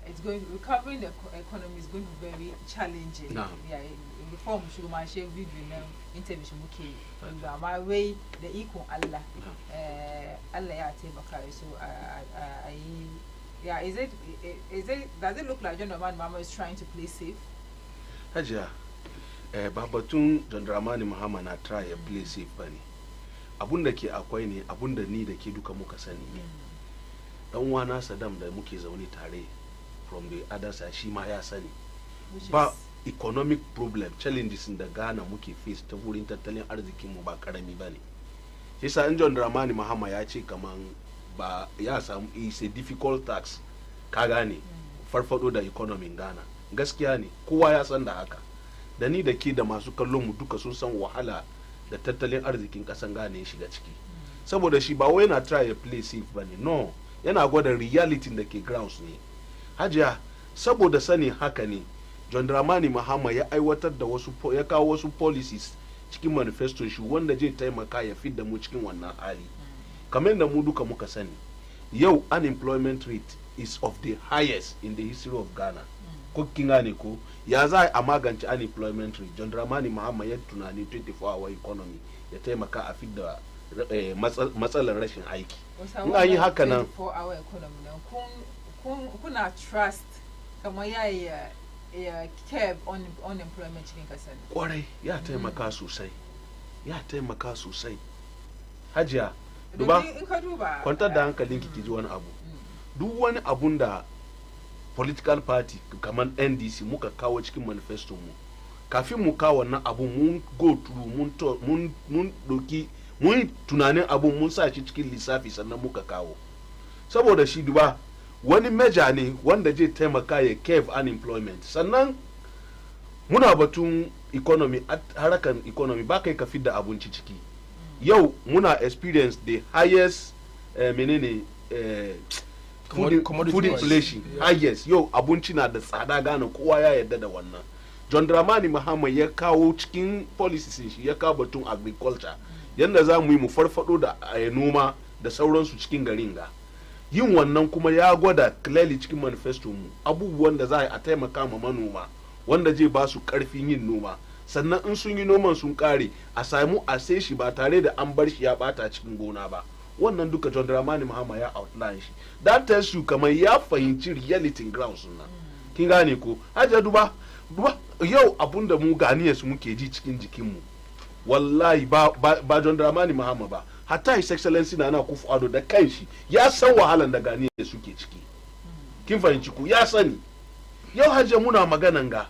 it's going recovering the economy is going to be very challenging yeah reform should my share video now intervention muke my way the equal Allah Allah ya taimaka so yeah is it does it look like John Dramani Mahama is trying to play safe hajiya babatun John Dramani Mahama na try ya play safe bane abunda ke akwai ne abunda ni da ke duka muka sani ne dan wana Saddam da muke zaune tare from the other side shi ma ya sani ba economic problem challenges da Ghana muke face ta wurin tattalin arzikin mu ba karami bane yasa in John Dramani Mahama ya ce kaman ba ya samu is a difficult task ka gane farfado da economy Ghana gaskiya ne kowa ya san da haka da ni da ke da masu kallon mu duka sun san wahala da tattalin arzikin kasan Ghana ya shiga ciki saboda shi ba wai yana try a play safe bane no yana gwada reality da ke grounds ne hajiya saboda sani haka ne John Dramani Mahama ya aiwatar da ya kawo wasu policies cikin manifesto shi wanda zai taimaka ya fidda mu cikin wannan hali kamar da mu duka muka sani yau unemployment rate is of the highest in the history of Ghana ko kin gane ko ya za a magance unemployment rate John Dramani Mahama ya tunani 24-hour economy ya taimaka a fidda matsalar rashin aiki in an yi haka nan 24-hour economy kuna trust kamar ya curb unemployment cikin kasar kwarai ya taimaka sosai hajiya duba kwantar da hankalinki ki ji wani abu duk wani abun da political party kamar NDC muka kawo cikin manifesto mu kafin mu kawo wannan abu mun go through mun doki mun tunanin abun mun sa shi cikin lissafi sannan muka kawo saboda shi duba wani meja ne wanda zai taimaka ya curb unemployment sannan muna batun economy harakan economy ba kai ka fidda abinci ciki yau muna experience the highest food inflation highest yau abinci na da tsada Ghana kowa ya yarda da wannan John Dramani Mahama ya kawo cikin policies shi ya kawo batun agriculture yanda za mu yi mu farfado da noma da sauransu cikin garin ga yin wannan kuma ya gwada clearly cikin manifesto mu abubuwan da za a taimaka ma manoma wanda zai ba su karfin yin noma sannan in sun yi noman sun kare a samu a sai shi ba tare da an bar shi ya bata cikin gona ba wannan duka John Dramani Mahama ya outline shi that tells you kamar ya fahimci reality grounds nan kin gane ko haja duba yau abunda mu Ghanaians muke ji cikin jikin mu wallahi ba John Dramani Mahama ba hatta his excellency na Akufo-Addo da kanshi ya san wahalan da Ghanaians suke ciki kin fahimci ku ya sani yau haja muna maganan ga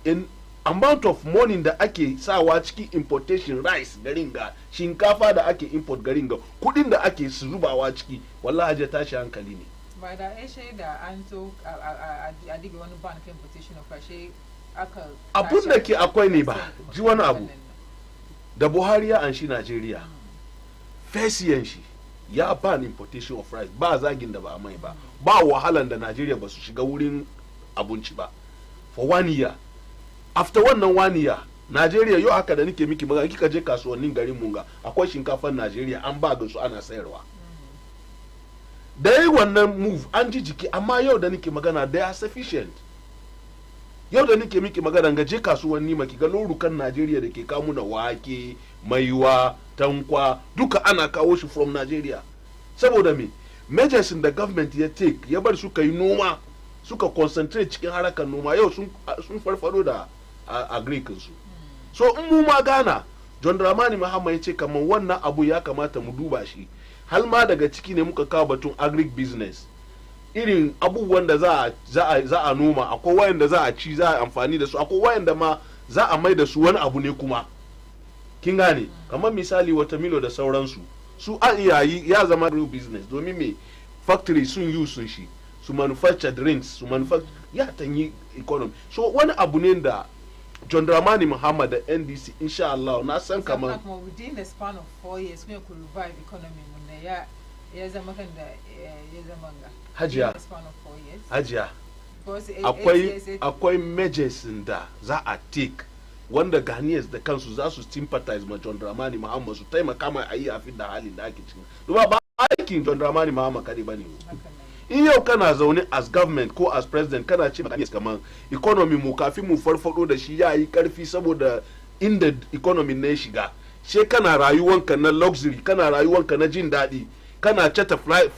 in amount of money da ake sawa cikin importation rice garin ga shinkafa da ake import garin ga kudin da ake zubawa ciki wallahi haja tashi hankali ne ba da da an so a diga wani ban kan importation of rice aka abun da ke akwai ne ba ji wani abu da Buhari ya anshi Najeriya fesiyan shi ya ban importation of rice ba zagin da ba mai ba wahalan da Najeriya ba su shiga wurin abinci ba for 1 year after wannan 1 year Najeriya yau haka da nake miki magana kika je kasuwannin garin Munga akwai shinkafan Najeriya an ba ga su ana sayarwa da yi wannan move an ji jiki amma yau da nake magana they are sufficient yau da nake miki magana ga je kasuwanni maki ga lorukan Najeriya da ke kawo na wake maiwa tankwa duka ana kawo shi from Nigeria. Saboda me measures da government ya take ya bar suka yi noma suka concentrate cikin harkar noma yau sun farfado da agriculture su. So in mu ma Ghana John Dramani Mahama ya ce kamar wannan abu ya kamata mu duba shi. Hal ma daga ciki ne muka kawo batun agric business. Irin abubuwan da za a noma, akwai wayanda za a ci, za a amfani da su, akwai wayanda ma za a mai da su wani abu ne kuma. Kin gane? Kamar misali watermelon da sauransu. Su an yayi ya zama real business domin me factory sun yi sun shi su manufacture drinks su manufacture ya tanyi economy. So wani abu ne da John Dramani Mahama da NDC insha Allah na san kamar within the span of 4 years we could revive economy mun ya zama kan da ya zama ga Hajiya span of 4 years. Hajiya Because akwai measures da za a take wanda Ghanaians da kansu za su sympathize ma John Dramani Mahama su taimaka mai ayi a da halin da ake cikin. Duba ba aikin John Dramani Mahama kare bane. In yau kana zaune as government ko as president kana ce Ghanaians kaman economy mu kafin mu farfado da shi yayi karfi saboda inda economy ne shiga. She kana rayuwanka na luxury, kana rayuwanka na jin daɗi. Kana chata private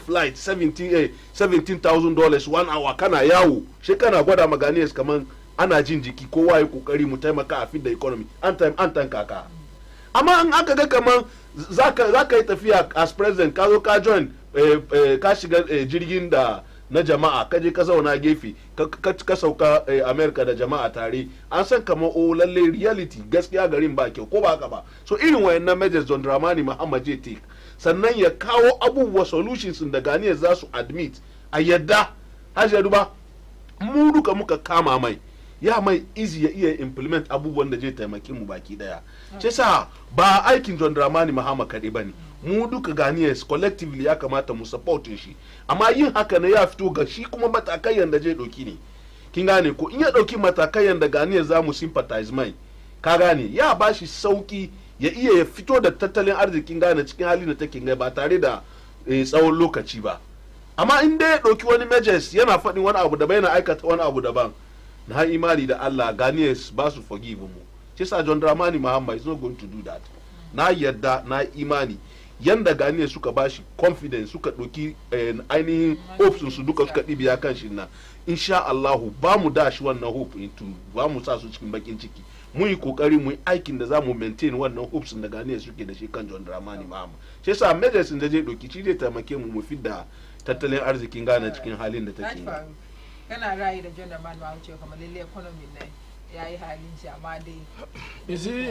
flight $17,000 1 hour kana yawo. She kana gwada ma Ghanaians kaman ana jin jiki kowa ya kokari mu taimaka a fidda economy an kaka. Amma in aka ga kaman zaka yi tafiya as president ka zo ka join ka shiga jirgin da na jama'a ka je ka zauna gefe ka sauka America da jama'a tare an san kamar lalle reality gaskiya garin ba kyau ko ba haka ba. So irin wayannan measures John Dramani Mahama je take sannan ya kawo abubuwa solutions da Ghanaians za su admit a yadda Hajiya Duba mu duka muka kama mai ya mai easy ya iya implement abubuwan da zai taimake mu baki daya. Ce sa ba aikin John Dramani Mahama kaɗai bane mu duka Ghanaians collectively ya kamata mu support shi amma yin haka ne ya fito ga shi kuma matakai yanda zai ɗauki ne. Kin gane ko in ya ɗauki matakai yanda Ghanaians za mu sympathize mai ka gane ya ba shi sauki ya iya ya fito da tattalin arzikin Ghana cikin hali da take ba tare da tsawon lokaci ba. Amma in dai ya ɗauki wani measures yana faɗin wani abu daban yana aikata wani abu daban na imani da Allah Ghanaians ba su forgive mu. Ce sa John Dramani Mahama is not going to do that. Na yadda na imani yanda Ghanaians suka bashi confidence suka ɗauki ainihin hopes su duka suka ɗibiya kan shi na insha Allah ba mu dashi wannan hope into ba mu sa su cikin bakin ciki mu yi kokari mu yi aikin da za mu maintain wannan hopes da Ghanaians suke da shi kan John Dramani Mahama. Ce sa measures da zai ɗauki shi zai taimake mu fidda tattalin arzikin Ghana cikin halin da take. Kana rayu da John Dramani Mahama cewa kamar lalle economy ne yayi halin shi amma dai you see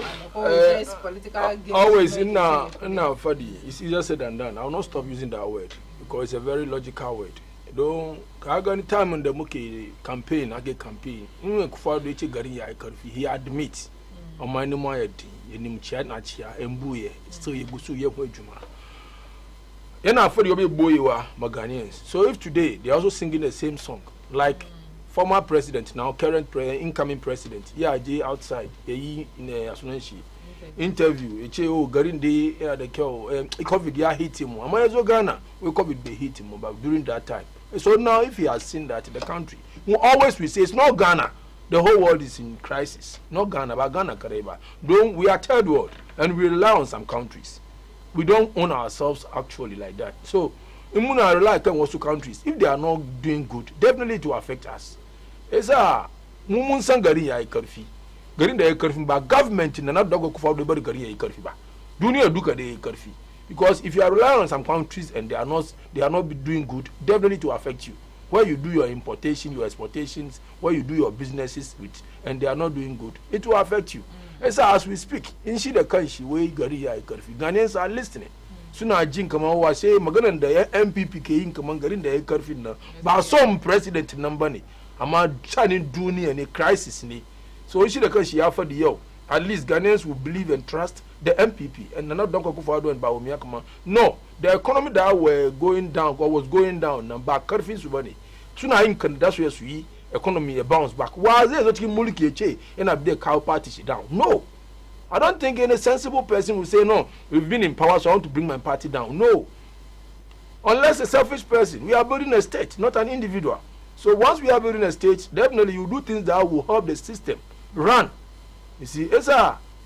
always in fadi it's easier said than done. I will not stop using that word because it's a very logical word. Don kaga ni time da muke campaign in ku fado yace garin yayi karfi he admit amma ni ma yaddi yanim chia na chia embuye still yegusu ye ko ejuma yana fadi obi boyewa Ghanaians. So if today they are also singing the same song like former president, now current incoming president, yeah, they outside, in a interview, garin the COVID, yeah, hit him. Am I Ghana? We COVID, they hit him, but during that time. So now, if he has seen that in the country, we always say it's not Ghana. The whole world is in crisis. Not Ghana, but Ghana, Kareba. We are third world, and we rely on some countries. We don't own ourselves actually like that. So, we rely on also countries. If they are not doing good, definitely it will affect us. Esa mun san gari yayi karfi garin da yayi karfi ba government na dogo ku fawo bari gari yayi karfi ba duniya duka da yayi karfi because if you are relying on some countries and they are not doing good, definitely to affect you where you do your importation, your exportations, where you do your businesses with and they are not doing good, it will affect you. Esa as we speak in shi da kanshi wai gari yayi karfi Ghanaians are listening suna jin kamar washe maganar da MPP ke yin kamar garin da yayi karfin nan ba son president nan bane amma shanin duniya ne crisis ne. So shi da kanshi ya fadi yau at least Ghanaians will believe and trust the MPP and not Dr. Akufo-Addo and Bawumia Kama. No, the economy that were going down or was going down and back karfin su bane suna yin kanda su yi economy a bounce back wa zai zo cikin mulki ya ce yana bi cow party shi down. No, I don't think any sensible person will say no, we've been in power so I want to bring my party down. No, unless a selfish person. We are building a state, not an individual. So once we are building a state, definitely you do things that will help the system run. You see,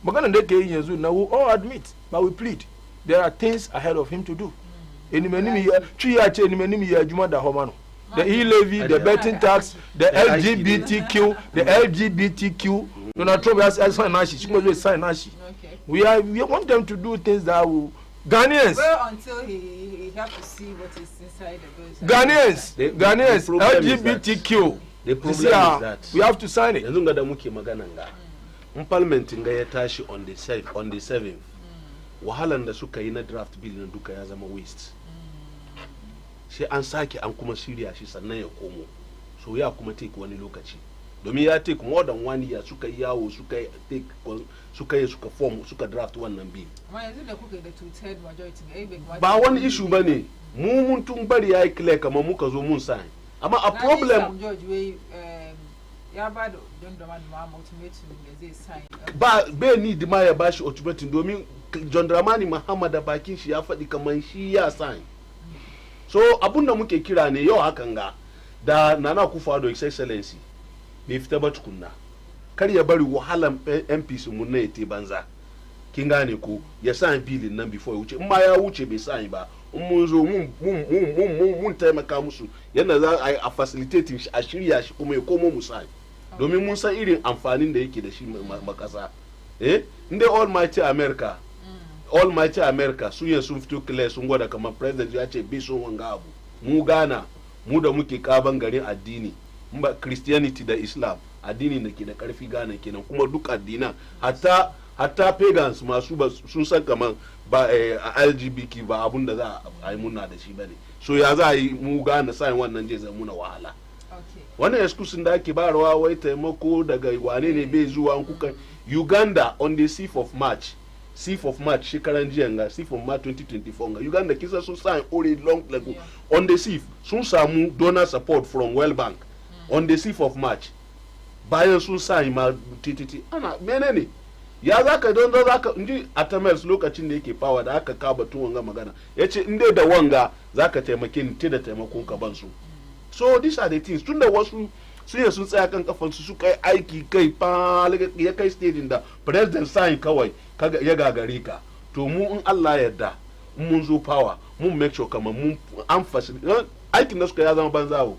magana da ke yin yanzu na we all admit but we plead there are things ahead of him to do enimenimi ya twi ya che enimenimi ya adwuma da homa no the e-levy, the betting tax, the LGBTQ, the LGBTQ. Donald Trump has signed Nashi. She must sign Nashi. We want them to do things that will Ghanaians. Well, until he have to see what is inside the bill. Ghanaians, LGBTQ. The problem is that we have to sign it. Yanzu ga da muke magana nga. Parliament nga ya tashi on the 7th. Wahalan da suka yi na draft bill na duka ya zama waste. Sai an sake an kuma shirya shi sannan ya komo, so ya kuma take wani lokaci domin ya take more than 1 year suka yi yawo suka form suka draft wannan bill. Amma yanzu da kuka da 2/3 majority ba wani issue bane, mu mun tun bari yayi clear kamar muka zo mun sign, amma a problem ya ba da don da ultimatum da zai sign ba bai ni da ma ya bashi ultimatum domin John Dramani Mahama da bakin shi ya faɗi kamar shi ya sign. So abun da muke kira ne yau hakan ga da Nana Akufo-Addo His Excellency bai fita ba tukunna, kar ya bari wahalan MPs mun na yate banza, kin gane ko ya sa bilin nan before ya wuce, in ma ya wuce bai sa ba, in mun zo mun taimaka musu yana za a facilitating shi a shirya shi kuma ya komo mu sa, domin mun san irin amfanin da yake da shi makasa inda Almighty America sun yi sun fito clear sun gwada kamar president ya ce bai son wanga abu. Mu Ghana mu da muke kaban garin addini ba Christianity da Islam addini da ke da karfi Ghana kenan, kuma duk addinan hatta pagans masu sun san kamar ba LGBT ba abun da za a yi muna da shi bane, so ya za a yi mu Ghana sai wannan je zai muna wahala. Wannan excuse da ake barawa wai taimako daga wane ne bai zuwa kuka Uganda on the 6th of March shekaran jiya nga 6th of March 2024 nga Uganda kisa sun sign already long ago on the 6th sun samu donor support from World Bank on the 6th of March bayan sun sign ma TTT ana menene ya zaka don zaka inji Atamels lokacin da yake power da aka kaba tun wanga magana yace inde da wanga zaka taimake ni da taimakon ka ban su. So these are the things tunda wasu sun tsaya kan kafansu su kai aiki kai fa ya kai stage da president sign kawai ya gagare ka, to mu in Allah yarda mun zo power mun make sure kamar mun an facilitate aikin da suka ya zama banzawo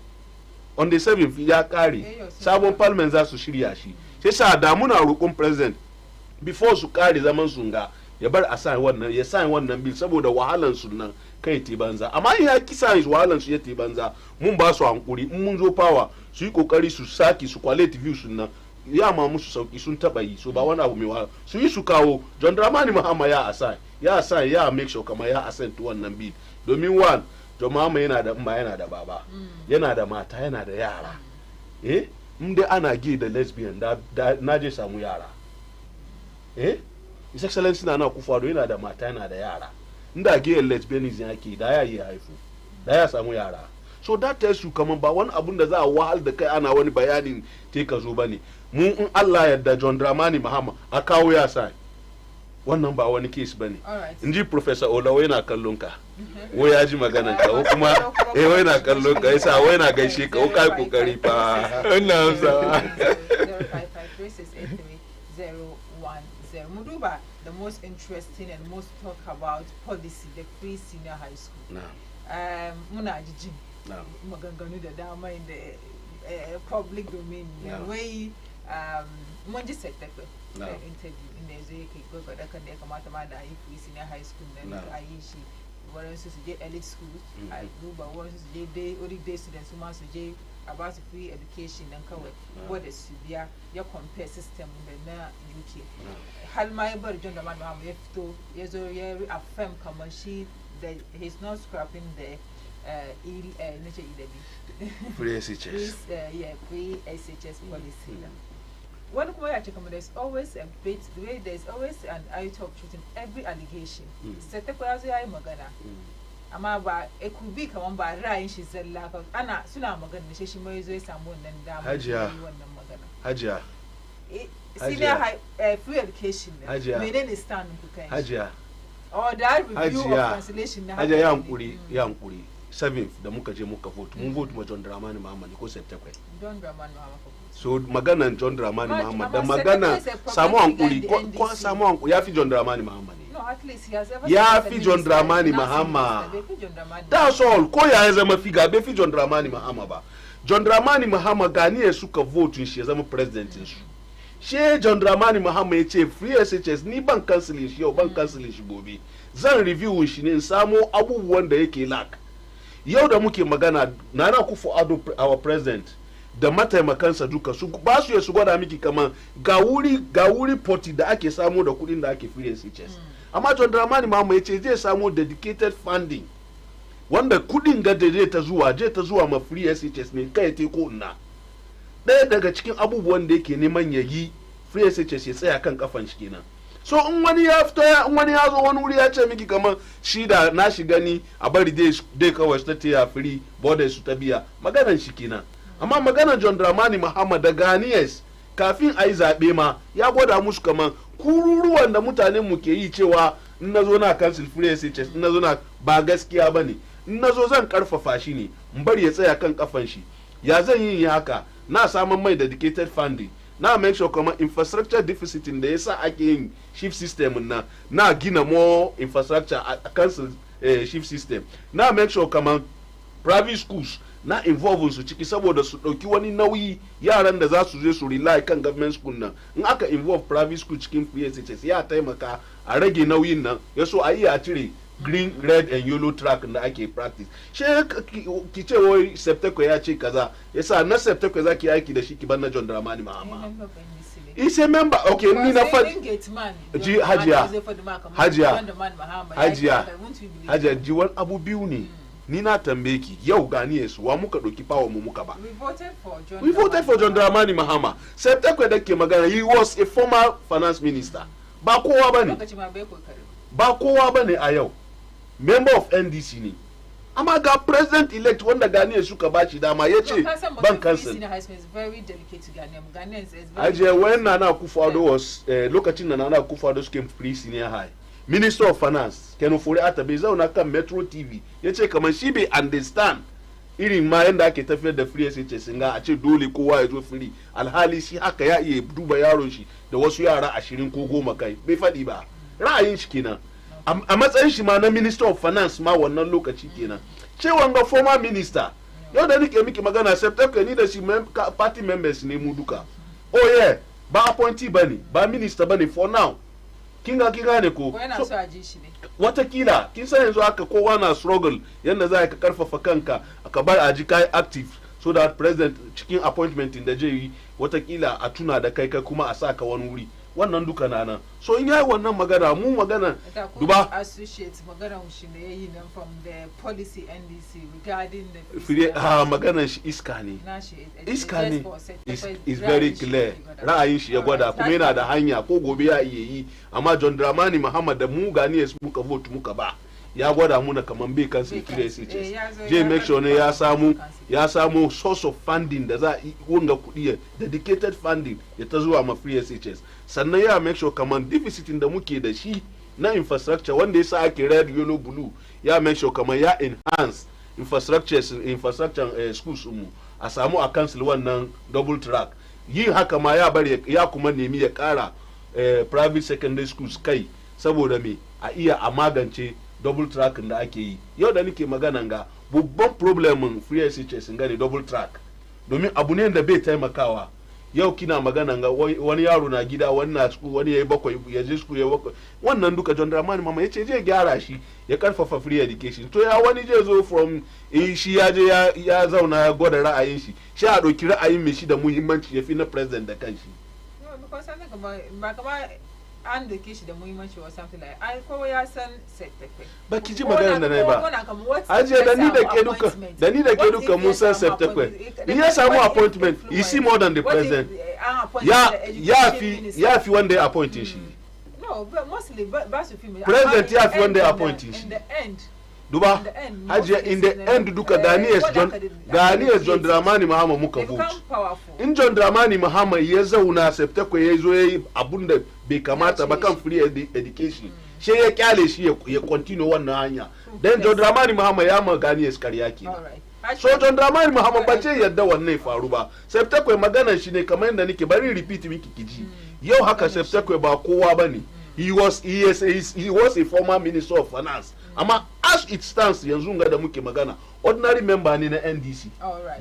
on the 7th ya kare sabon parliament za su shirya shi, sai sa da muna roƙon president before su kare zaman su ga ya bar a sign wannan bill saboda wahalan su nan kai ti banza, amma in ya kisa wahalan su ya ti banza mun ba su hankuri in mun zo power su yi kokari su saki su quality view su nan ya ma musu sauki sun taba yi, so ba wani abu mai wahala su yi su kawo. John Dramani Mahama ya make sure kamar ya assent wannan bill domin John Mahama yana da baba yana da mata yana da yara in dai ana gay da lesbian da na je samu yara His Excellency Nana Akufo-Addo yana da mata yana da yara, inda gay and lesbianism yake da ya yi haifu da ya samu yara. So that tells you kaman ba wani abun da za a wahal da kai ana wani bayanin te ka zo bane. Mu in Allah yarda John Dramani Mahama a kawo ya sai wannan ba wani case bane. Inji Professor Olawo yana kallon ka wo ya ji maganan ka wo kuma wai yana kallon ka yasa wai yana gaishe ka wo kai kokari fa wannan sa 0553683010 Muduba, the most interesting and most talk about policy, the free senior high school. Muna jijin maganganu da dama in the public domain wai mun ji sector interview inda yazo yake gwagwada kan da ya kamata ma da yi free senior high school nan a yi shi waransu su je elite school a duba waransu su je day students su ma su je a ba su free education nan kawai wadda su biya ya compare system da na UK har ma ya bar John Dramani Mahama ya fito ya zo ya affirm kamar shi that he's not scrapping the free SHS free SHS policy. One kuma ya ce kamar there's always a bit the way there's always an out of truth in every allegation. Sai ta kwa zo yayi magana amma ba ekubi kaman ba ra'ayin shi zalla ka ana suna magana shi mai zo ya samu wannan dama wannan magana Hajiya senior high free education menene stand ku kai Hajiya or that review of cancellation na Hajiya ya hankuri 7th da muka je muka vote mun vote ma John Dramani Mahama ne ko 7th John Dramani Mahama so maganan John Dramani Mahama da maganan samu hankuri ko samu hankuri ya fi John Dramani Mahama ne. No, at least he has ever ya fi John Dramani Mahama. That's all. Ko ya zama figa bai fi John Dramani Mahama ba. John Dramani Mahama Ghanaians suka vote shi ya zama president su. She John Dramani Mahama ya ce free SHS ni ban cancel shi yau ban cancel shi gobe. Zan review shi ne in samu abubuwan da yake lack. Yau da muke magana Nana Akufo-Addo our president da mataimakansa duka su ba su su gwada miki kaman ga wuri poti da ake samu da kudin da ake free SHS. Amma John Dramani Mahama ya ce zai samu dedicated funding wanda kudin ga da zai ta zuwa ma free SHS ne kai te ko ina. Ɗaya daga cikin abubuwan da yake neman ya yi free SHS ya tsaya kan kafan shi kenan. So in wani ya fita in wani ya zo wani wuri ya ce miki kamar shi da na shi gani a bari dai kawai ta taya free border su ta biya maganan shi kenan. Amma maganan John Dramani Mahama da Ghanaians kafin a yi zaɓe ma ya gwada musu kamar kururuwan da mutanen mu ke yi cewa in na zo na cancel free SHS in na zo na ba gaskiya ba ne in na zo zan karfafa shi ne in bari ya tsaya kan kafan shi ya zan yi haka na samun mai dedicated funding na make sure kuma infrastructure deficit da yasa ake yin shift system na gina more infrastructure a cancel shift system na make sure kuma private schools na involve su ciki saboda su dauki wani nauyi yaran da za su je su rely kan government school nan in aka involve private school cikin PSHS ya taimaka a rage nauyin nan yaso a iya cire green red and yellow track da ake practice she ki ce wai september ya ce kaza yasa na september zaki aiki da shi ki bar na John Dramani Mahama is a member okay ni na fa ji hajiya ji wani abu biyu ne ni na tambaye ki yau gani su wa muka doki power mu muka ba we voted for John Dramani Mahama september da ke magana he was a former finance minister ba kowa bane a yau member of NDC ne amma ga president elect wanda Ghanaians suka ba shi dama ya ce ban cancel aje when Nana Akufo-Addo was lokacin da Nana Akufo-Addo came free senior high minister of finance Ken Ofori-Atta bai zauna kan Metro TV ya ce kamar shi bai understand irin ma yanda ake tafiyar da free SHS nga a ce dole kowa ya zo free alhali shi haka ya iya duba yaron shi da wasu yara 20 ko 10 kai bai faɗi ba ra'ayin shi kenan a matsayin shi ma na minister of finance ma wannan lokaci kenan cewa ga former minister yau da nake miki magana september ni da shi party members ne mu duka oh yeah ba appointee bane ba minister bane for now kinga ne ko so aje shi ne watakila kin san yanzu haka kowa na struggle yanda za ka karfafa kanka ka bar aji kai active so that president cikin appointment da je yi watakila a tuna da kai kuma a saka wani wuri wannan duka na nan so in yayi wannan magana mu magana duba associate magana shi ne yayi nan from the policy NDC regarding the magana shi iska ne is very clear ra'ayin shi ya gwada kuma yana da hanya ko gobe ya iya yi amma John Dramani Mahama da mu Ghanaians muka vote muka ba ya gwada muna kaman bai kansu KSHS je make sure ne ya samu source of funding da za a wanga kudi dedicated funding ya ta zuwa ma free SHS sannan ya make sure kaman deficit da muke da shi na infrastructure wanda ya sa ake red yellow blue ya make sure kaman ya enhance infrastructure schools mu a samu a cancel wannan double track yin haka ma ya bari ya kuma nemi ya kara private secondary schools kai saboda me a iya a magance double track da ake yi yau da nake magana ga babban problemin free SHS ne double track domin abu ne da bai taimakawa yau kina magana ga wani yaro na gida wani na school wani yayi bakwai ya je school ya bakwai wannan duka John Dramani Mahama yace je gyara shi ya karfafa free education to ya wani je zo from shi ya je ya zauna ya gwada ra'ayin shi a doki ra'ayin mai shi da muhimmanci yafi na president da kanshi because I think ba kama an da ke shi da muhimmanci or something like ai kowa ya san september ba ki ji magana da nayi ba aje da ni da ke duka mun san september in ya samu appointment you see more than the president ya fi wanda ya appointing shi no but mostly ba su fi president ya fi wanda ya appointing shi in the end duba hajiya in the end duka Ghanaians John Dramani Mahama muka vote in John Dramani Mahama ya zauna september ya zo yayi abunda bai kamata ba kan free education shi ya kyale shi ya continue wannan hanya then John Dramani Mahama ya ma Ghanaians kariya ke so John Dramani Mahama ba ce yadda wannan faru ba September maganar shi ne kamar yadda nake bari repeat miki kiji yau haka September ba kowa bane he was a former minister of finance amma as it stands yanzu ga da muke magana ordinary member ne na NDC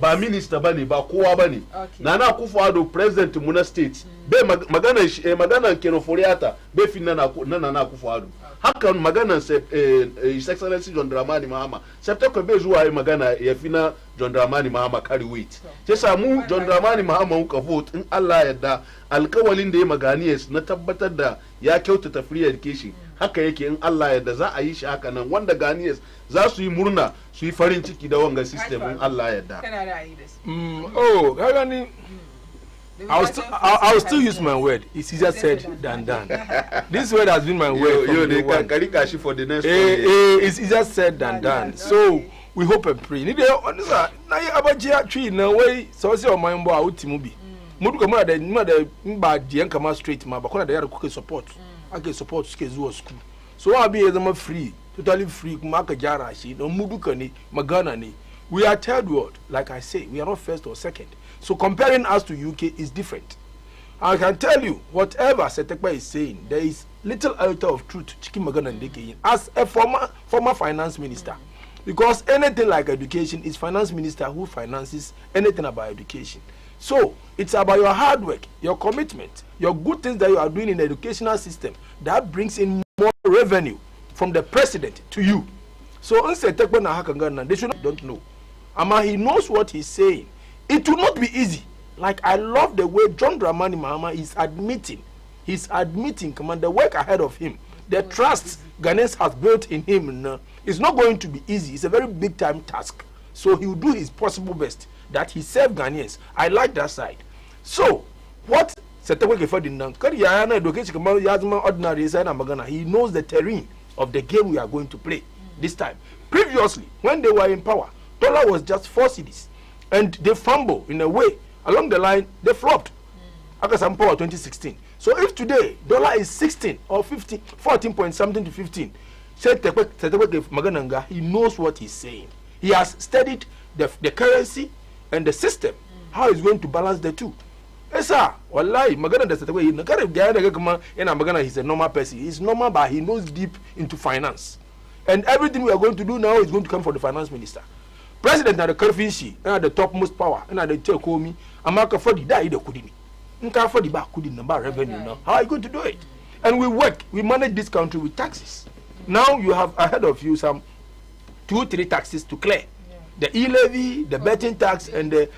ba minister bane ba kowa bane Nana Akufo-Addo president mu na state be magana Kenoforiata be finna na Nana Akufo-Addo hakan magana His Excellency John Dramani Mahama September be zuwa magana ya fina John Dramani Mahama carry weight sai samu John Dramani Mahama muka vote in Allah yarda alkawalin da ya maganiyes na tabbatar da ya kyautata free education haka yake in Allah yarda za a yi shi haka nan wanda Ghanaians za su yi murna su yi farin ciki da wanga system in Allah yarda kana ra'ayi da su oh kaga ni I'll still use my word. It's easier said than done. This word has been my word. They can carry cash for the next it's easier said than done. So we hope and pray. Ni de onisa na ye abajia tree na way so say o man bo a utimu bi. Mudu ka ma da mba die kama straight ma ba kona da yar kuke support. Ake support suke zuwa school. So abi ya zama free, totally free kuma aka jara shi don mudu ka ne magana ne. We are third world, like I say, we are not first or second. So comparing us to UK is different. I can tell you, whatever Setekpa is saying, there is little iota of truth as a former finance minister. Because anything like education is finance minister who finances anything about education. So it's about your hard work, your commitment, your good things that you are doing in the educational system that brings in more revenue from the president to you. So Setekpa they should don't know. Ama he knows what he's saying. It will not be easy. Like I love the way John Dramani Mahama is admitting. He's admitting, come on, the work ahead of him, the trust Ghanaians has built in him is not going to be easy. It's a very big time task. So he will do his possible best that he serve Ghanaians. I like that side. So what he knows the terrain of the game we are going to play this time. Previously, when they were in power, dollar was just 4 cedis. And they fumble in a way. Along the line, they flopped. Akasam Power 2016. So if today, dollar is 16 or 15, 14 point something to 15, he knows what he's saying. He has studied the currency and the system, how he's going to balance the two. Esa, wallahi, magana da Setekwe, he's a normal person. He's normal, but he knows deep into finance. And everything we are going to do now is going to come from the finance minister. President na the Karfinshi, the topmost power, and the Tekomi, Amaka for the die the Kudini. Nka for the back Kudin number revenue now. How are you going to do it? And we work, we manage this country with taxes. Now you have ahead of you some 2-3 taxes to clear. The e-levy, the betting tax, and the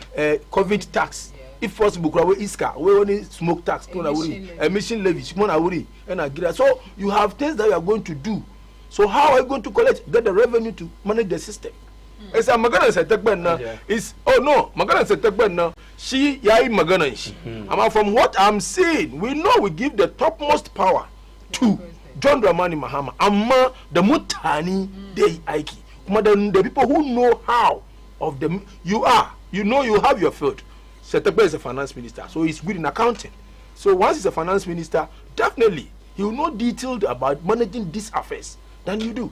COVID tax. If possible, we iska, we only smoke tax, emission levy, so you have things that you are going to do. So how are you going to get the revenue to manage the system? It's a magana Setekpa now. It's magana Setekpa now. She yai magana she. From what I'm saying, we know we give the topmost power to John Dramani Mahama. Amma the mutani de aiki. The people who know how of them you have your field. Setekpa is a finance minister, so he's good in accounting. So once he's a finance minister, definitely he will know detailed about managing these affairs than you do.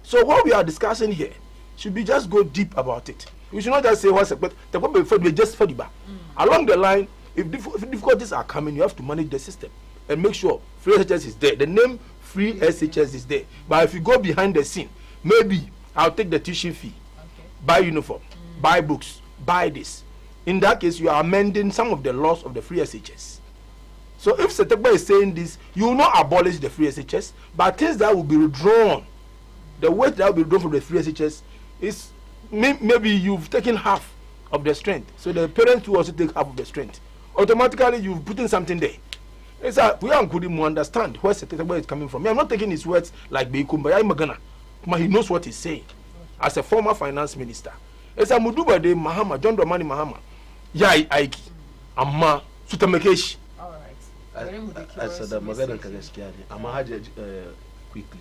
So what we are discussing here should be just go deep about it. We should not just say what's but we just for the back. Along the line, if difficulties are coming, you have to manage the system and make sure free SHS is there. The name free SHS is there. But if you go behind the scene, maybe I'll take the tuition fee, buy uniform, buy books, buy this. In that case, you are amending some of the laws of the free SHS. So if Setekpa is saying this, you will not abolish the free SHS, but things that will be withdrawn, the weight that will be withdrawn from the free SHS is maybe you've taken half of the strength. So the parents will also take half of the strength. Automatically, you've put in something there. It's we are good to understand where Setekpa is coming from. I'm not taking his words like Beikumba Magana. He knows what he's saying. As a former finance minister. It's a Muduba de Mahama, John Dramani Mahama. Yai Aiki. Amma Sutamekesh. All right. As the Magana Kaleskiani, Amahaja quickly.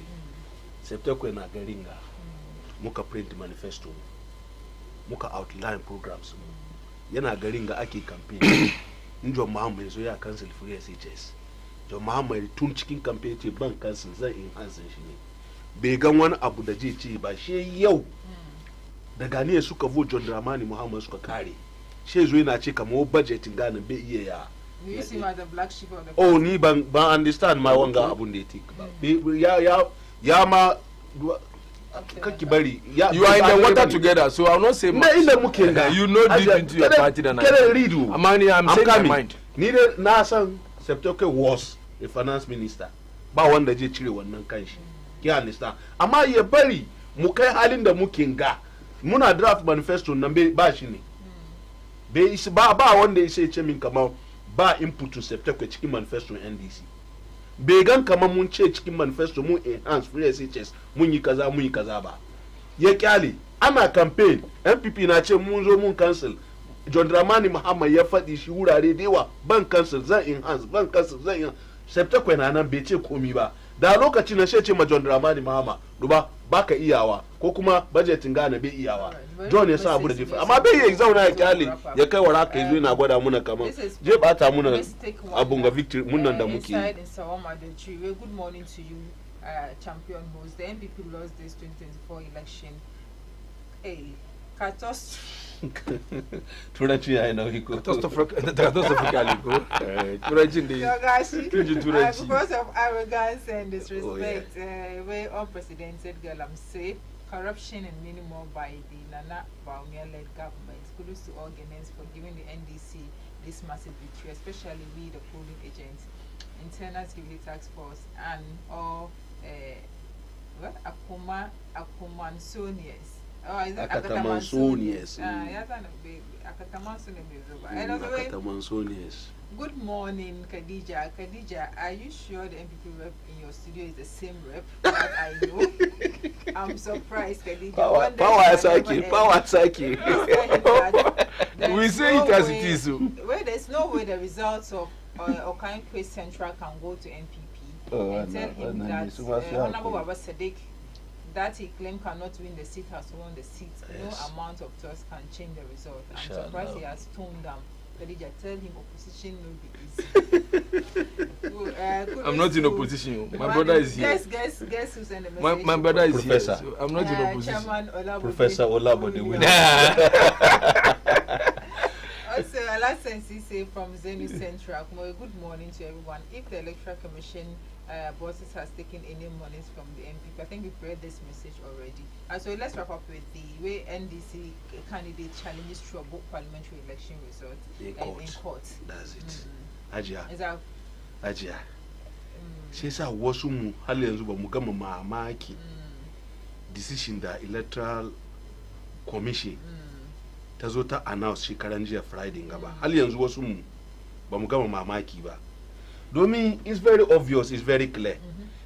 Setekwe na Garinga. Muka print manifesto. Muka outline programs. Yana Garinga aki campaign. Njo Mahama yeso ya cancel free SHS. Jo Mahama tun cikin campaign ce ban cancel zai enhance shi ne. Bai gan wani abu da ji ci ba shi yau da Ghanaians suka vote John Dramani Muhammad suka kare she zo yana ce kamar budgeting Ghana bai iya ya you see my the black sheep of the oh ni ban understand my wanga abun da yake ba ya ma kaki bari you are in the water together, so I'll not say much. You know deep into your party than I do. Amani, I'm saying my mind. Ni dai na san September was a finance minister ba wanda je cire wannan kanshi ki understand amma ya bari mu kai halin da muke ga muna draft manifesto nan ba shi ne ba wanda ya ce min kamar ba input to September cikin manifesto NDC bai gan kamar mun ce cikin manifesto mun enhance free SHS mun yi kaza ba ya kyale ana campaign MPP na ce mun zo mun cancel John Dramani Muhammad ya faɗi shi wurare da yawa ban cancel zan enhance ban cancel zan enhance September na nan bai ce komi ba da lokacin na ce ma John Dramani Muhammad duba baka iyawa ko kuma budgeting Ghana bai iyawa John ya sa abu da jefa amma bai yi zauna ya kyale ya kai wa raka yazo yana gwada muna kaman je bata muna abun ga victory mun nan da muke good morning to you champion host the MPP lost this 2024 election turanci ya ina hiko catastrophically ko turanci da because of arrogance and disrespect way unprecedented girl I'm safe corruption and minimal by the Nana Bawumia-led government. Kudos to all Ghanaians for giving the NDC this massive victory, especially we the polling agents, internal security task force, and all Akamansonians. Oh, is that Akatamansonians? Akatamansonians. Good morning, Khadija. Khadija, are you sure the MPP rep in your studio is the same rep that I know? I'm surprised, Khadija. Power Saki. We say it as it is. Well, there's no way the results of Okain Quest Central can go to MPP and tell him that Honorable Baba Sadiq that he claimed cannot win the seat has won the seat. Yes. No amount of trust can change the result. I'm surprised he has toned down. Khadija, tell him opposition will be easy. I'm not in opposition. My brother is here. Guess who sent the message? My brother is Professor. Here. So I'm not in opposition. Chairman Professor Olabode winner. Also, Alasensi say from Zenu Central, good morning to everyone. If the Electoral Commission bosses has taken any monies from the MPP, I think we've read this message already. So let's wrap up with the way NDC candidate challenges through both parliamentary election results in court. That's it. Ajiya. Shi yasa wasu mu har yanzu ba mu gama mamaki decision da Electoral Commission ta zo ta announce shekaran jiya Friday gaba. Har yanzu wasu mu ba mu gama mamaki ba. Domin it's very obvious, it's very clear.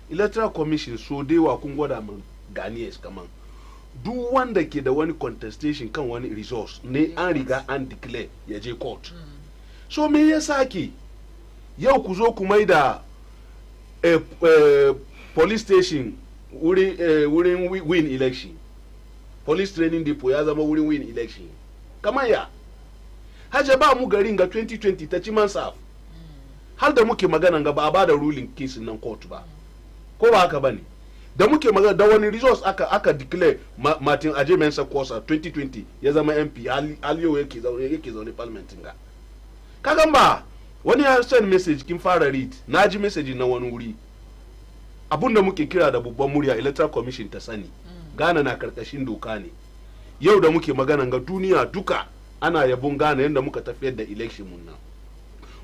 Electoral Commission so dai wa kun gwada mun Ghanaians kaman duk wanda ke da wani contestation kan wani resource ne an riga an declare ya je court. So me ya sake yau ku zo ku mai da police station wurin win election, police training depot ya zama wurin win election kamar ya haje ba mu garin ga 2020 ta ciman saf har da muke magana ga ba da ruling case nan court ba ko ba haka bane da muke magana da wani resource aka declare Martin Ajemensa Kosa 2020 ya zama MP aliyo yake zaune parliament ga kagan ba wani ya send message kin fara read naji message na wani wuri abunda muke kira da babban murya Electoral Commission ta sani Ghana na karkashin doka ne yau da muke magana ga duniya duka ana yabon Ghana yanda muka tafiyar da election mun nan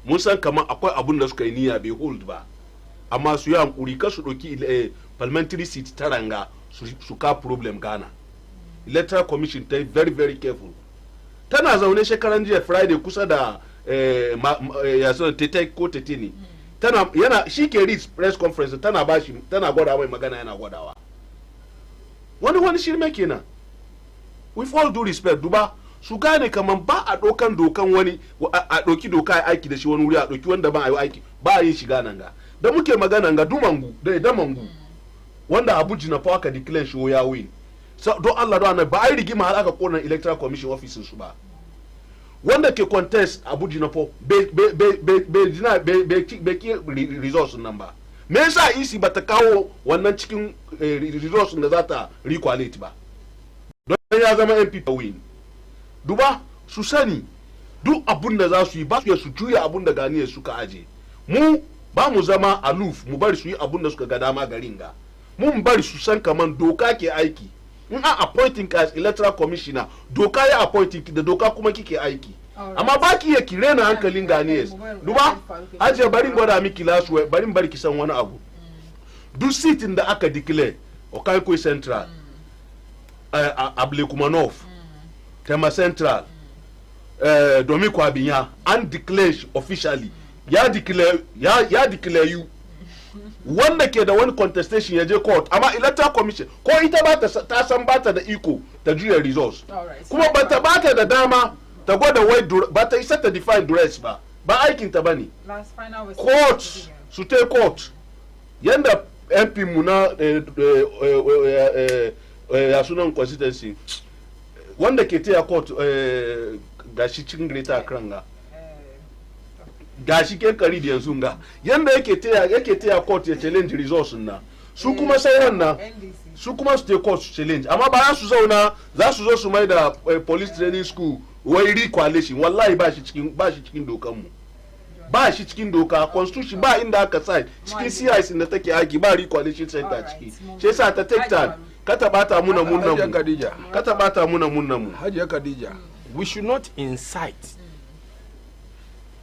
mun san kamar akwai abun da suka yi niyya bai hold ba amma su yi hankuri ka su doki parliamentary seat taranga su ka problem Ghana. Electoral Commission ta very very careful tana zaune shekaran jiya Friday kusa da ya so tete ko tete ne tana yana shi ke read press conference tana bashi tana gwada mai magana yana gwadawa wani shirme kenan. With all due respect duba su gane kaman ba a dokan wani a doki doka a aiki da shi wani wuri a doki wanda ba a yi aiki ba a yin shiga nan ga da muke magana ga dumangu da damangu wanda Abuja na fa aka declare shi ya win so don Allah don ba ai rigima har aka kona Electoral Commission office su ba wanda ke contest Abuja na fa be ki resource nan ba me yasa isi bata kawo wannan cikin resource da za ta requality ba ya zama MP ta win duba su sani duk abun da za su yi ba su juya abun da ganiyar suka aje mu ba mu zama aloof mu bari su yi abun da suka ga dama garin ga mun bari su san kaman doka ke aiki in a appointing as electoral commissioner doka ya appointing da doka kuma kike aiki amma ba ki ya kire na hankalin ganiyar duba aje bari gwada miki last way bari ki san wani abu duk sitin da aka declare Okaiko Central Ablekumanov Tema Central Domi Kwabinya and declare officially ya declare you wanda ke da wani contestation ya je court amma electoral commission ko ita ba ta san ba ta da iko ta juya results kuma ba ta da dama ta gwada wai ba ta isa ta define duress ba aikin ta bane court su te court yanda MP mu na ya sunan constituency wanda ke taya court gashi cikin Greater Accra ga gashi ke kari da yanzu ga yanda yake taya court ya challenge results na su kuma sai wannan su kuma su take court challenge amma ba su zauna za su zo su mai da police training school wai re-coalition wallahi ba shi cikin dokan mu ba shi cikin doka constitution ba inda aka sai cikin CIS da take aiki ba re-coalition center ciki shi yasa ta take time kata bata muna munnan mu Hajiya Khadija, we should not incite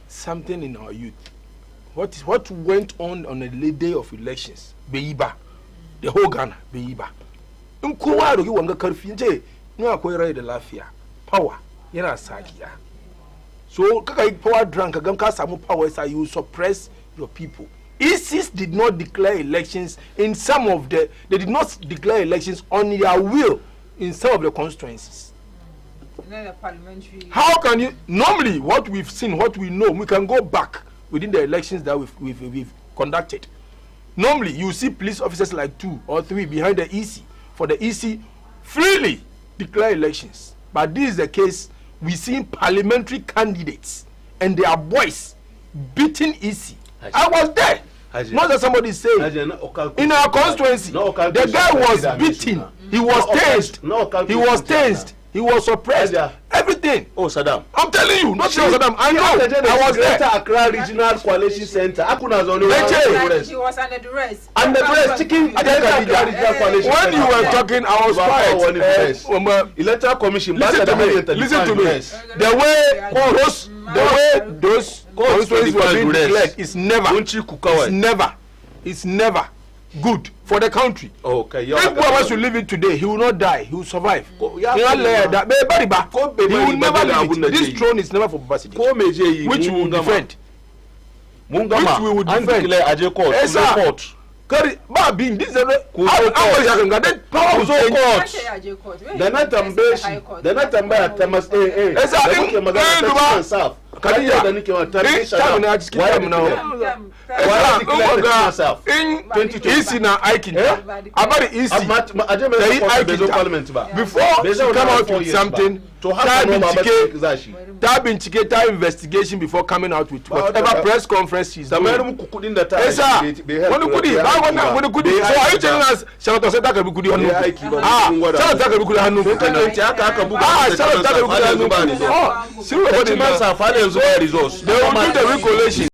something in our youth. What went on the day of elections? Beiba, the whole Ghana, Beiba. In kowa roki wanga karfi je ni akwai rai da lafiya, power yana sakiya. So kaka yi power drunk ka gan ka samu power sai you suppress your people. ISIS did not declare elections in some of they did not declare elections on their will in some of the constituencies. How can you normally what we've seen, what we know, we can go back within the elections that we've conducted. Normally you see police officers like 2 or 3 behind the EC for the EC freely declare elections. But this is the case, we see parliamentary candidates and their boys beating EC. I was there. Not that somebody said in our constituency the guy was beaten, he was tased, he was suppressed, everything. Oh, Saddam, I'm telling you, not sure Saddam. I know. I was there. Accra Regional Coalition Center. He was under duress. Under duress. When you were talking, I was quiet. Electoral Commission. Listen to me. The way those constituencies were being declared is never good for the country. Okay. If Buhari should live it today, he will not die. He will survive. He will never leave it. This throne is never for publicity, which we will defend. Which we will defend. This is a power the not investigation before coming out with whatever press conference she's doing. So are you telling us Senator Seta Kabukudi they will do the recollection.